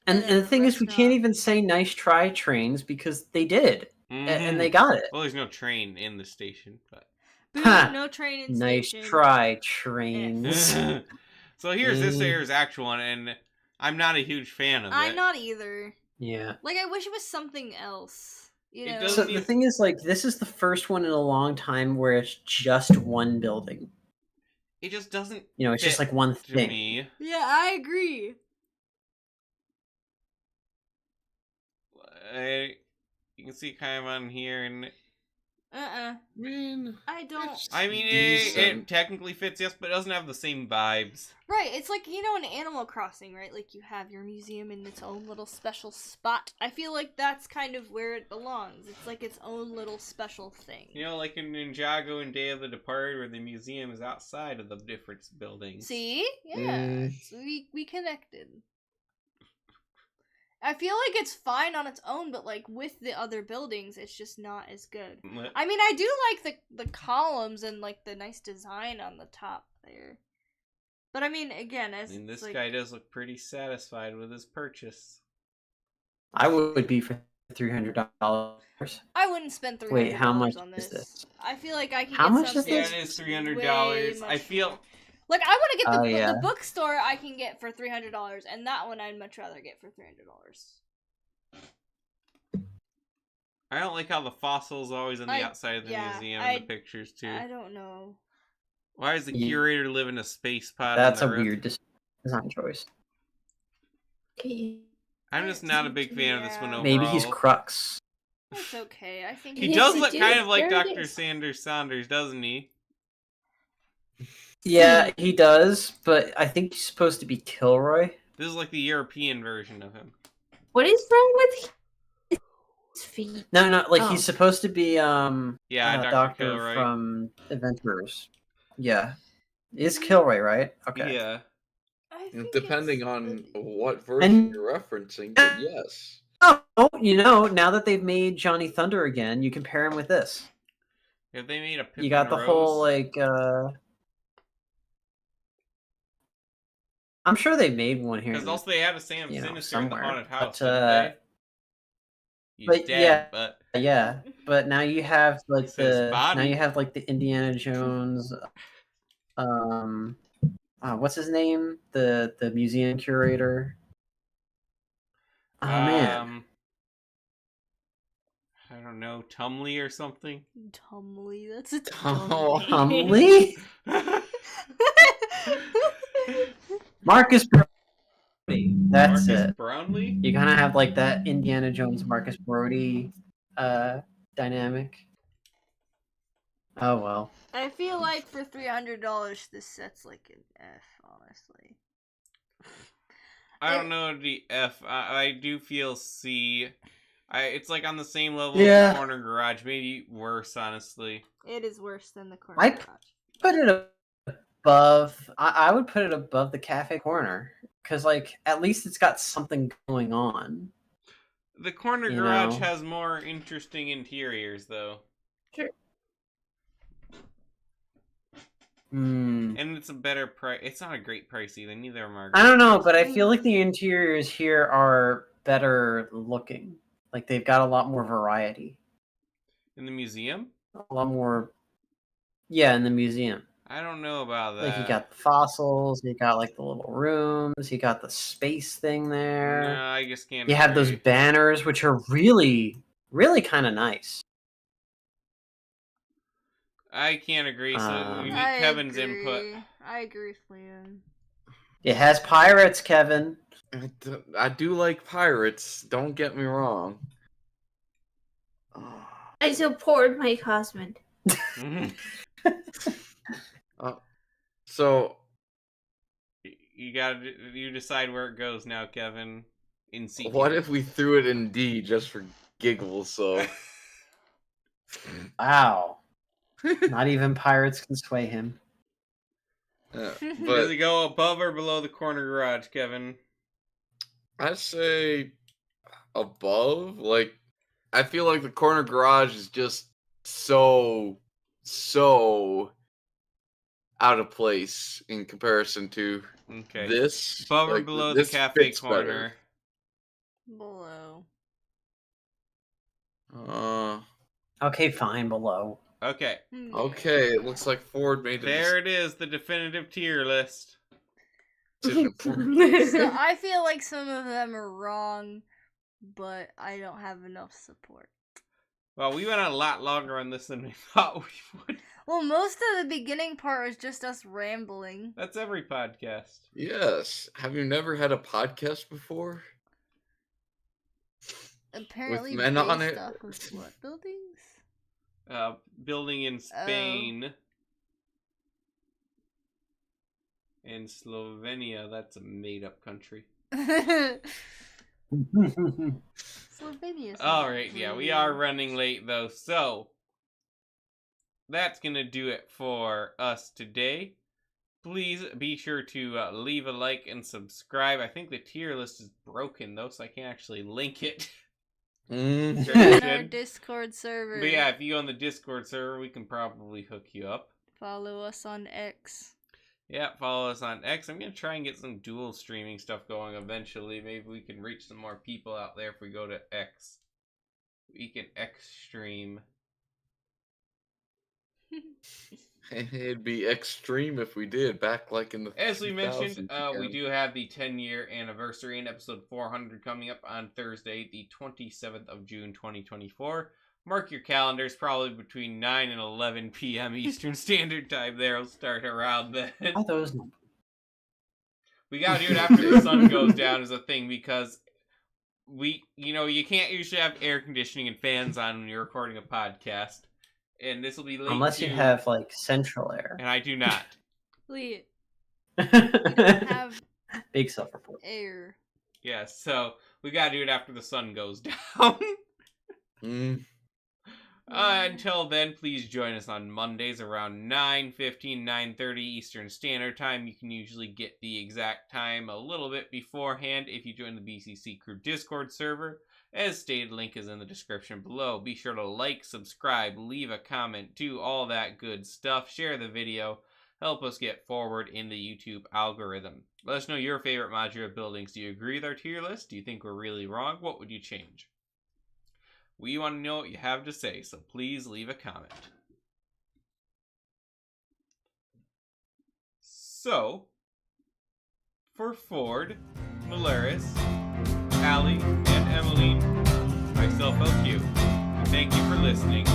And at a the thing is, we can't restaurant. even say nice try trains because they did, and they Mhm. got it. Well, there's no train in the station, but Boo, Ha! no train in Nice station. try trains. so here's this Eh. air's actual one, and I'm not a huge fan of I'm it. not either. Yeah. Like, I wish it was something else. You It know? doesn't So even- the thing is, like, this is the first one in a long time where it's just one building. It just doesn't You know, it's just fit like one to thing. me. Yeah, I agree. You can see kind of on here, and I mean, I don't. it's I mean, it decent. technically fits, yes, but it doesn't have the same vibes. Right, it's like, you know, in Animal Crossing, right? Like, you have your museum in its own little special spot. I feel like that's kind of where it belongs. It's like its own little special thing. You know, like in Ninjago and Day of the Departed, where the museum is outside of the different buildings. See? Yeah. So we connected. I feel like it's fine on its own, but like with the other buildings, it's just not as good. I mean, I do like the columns and like the nice design on the top there. But I mean, again, as And this like, guy does look pretty satisfied with his purchase. I would be for $300. I wouldn't spend $300 Wait, how much on is this. this? I feel like I can How get much is something Yeah, this? it is way $300. I much feel more. Like, I want to get Oh, the yeah. bookstore I can get for $300, and that one I'd much rather get for $300. I don't like how the fossil's always on the outside of the yeah, museum in the pictures too. I don't know. Why does the Yeah. curator live in a space pod? That's on a the roof? weird design choice. I'm just not a big fan of this one Yeah. overall. Maybe he's Crux. It's okay. I think He Yes, does he look did. kind of like There it Dr. is. Sanders Saunders, doesn't he? Yeah, he does, but I think he's supposed to be Kilroy. This is like the European version of him. What is wrong with his feet? No, like Oh. he's supposed to be Yeah, Dr. Doctor Kilroy. from Adventurers. Yeah. Is Kilroy, right? Okay. Yeah. I think Depending it's on good. what version And- you're referencing, but yes. Oh, you know, now that they've made Johnny Thunder again, you can pair him with this. If they made a Pip You got and the a whole Rose, like I'm sure they made one here. because also they had a Sam you know, Sinister in the somewhere, haunted house, but, didn't they? He's but dead, yeah. but Yeah, but now you have like It says the body. now you have like the Indiana Jones what's his name? The museum curator. Oh man. I don't know, Tumley or something. Tumley. That's a Oh, Humley? Marcus Brody. That's Marcus it. Brownlee? You kind of have like that Indiana Jones Marcus Brody dynamic. Oh well. I feel like for $300, this set's like an F, honestly. I don't know the F. I do feel C. It's like on the same level Yeah. as the corner garage, maybe worse, honestly. It is worse than the corner I- garage. Put it above. I would put it above the cafe corner because like at least it's got something going on. The corner You garage know. has more interesting interiors, though, Hmm. and it's a better price. It's not a great price either. Neither of them are. I don't know, great but I prices. feel like the interiors here are better looking. Like they've got a lot more variety, In the museum, a lot more. Yeah, in the museum. I don't know about that. Like you got the fossils, you got like the little rooms, you got the space thing there. No, I just can't. You have those agree. banners, which are really, really kind of nice. I can't agree. So we need I Kevin's agree. input. I agree with Liam. It has pirates, Kevin. I do like pirates. Don't get me wrong. I support my husband. So you decide where it goes now, Kevin. In C. what if we threw it in D just for giggles? So Wow. Not even pirates can sway him. Does but it go above or below the corner garage, Kevin? I'd say above. Like, I feel like the corner garage is just so out of place in comparison to Okay. this. Above or Like, below the this cafe fits corner? better. Below. Okay, fine, below. Okay. Okay, it looks like Ford made a There it is, the definitive tier list. decision. So I feel like some of them are wrong, but I don't have enough support. Well, we went on a lot longer on this than we thought we would. Well, most of the beginning part was just us rambling. That's every podcast. Yes. Have you never had a podcast before? Apparently men based on it? off of what buildings? Building in Spain. And Slovenia, that's a made-up country. Slovenia. Alright, yeah, we are running late though, so that's gonna do it for us today. Please be sure to leave a like and subscribe. I think the tier list is broken though, so I can't actually link it. In Very our good. Discord server. But yeah, if you go on the Discord server, we can probably hook you up. Follow us on X. Yeah, follow us on X. I'm going to try and get some dual streaming stuff going eventually. Maybe we can reach some more people out there if we go to X. We can X stream. It'd be extreme if we did, back like in the As we mentioned, 2000s, we yeah. do have the 10-year anniversary in episode 400 coming up on Thursday, the 27th of June, 2024. Mark your calendars, probably between 9 and 11 p.m. Eastern Standard Time there. We'll start around then. All those numbers. We gotta do it after the sun goes down is a thing, because you can't usually have air conditioning and fans on when you're recording a podcast. And this will be late Unless you have, like, central air. And I do not. Lee, you don't have Big self-report. air. Yeah, so we gotta do it after the sun goes down. Until then, please join us on Mondays around 9:15, 9:30 Eastern Standard Time. You can usually get the exact time a little bit beforehand if you join the BCC Crew Discord server. As stated, link is in the description below. Be sure to like, subscribe, leave a comment, do all that good stuff. Share the video. Help us get forward in the YouTube algorithm. Let us know your favorite modular buildings. Do you agree with our tier list? Do you think we're really wrong? What would you change? We want to know what you have to say, so please leave a comment. So, for Ford, Molaris, Allie, and Emmeline, myself, LQ, we thank you for listening.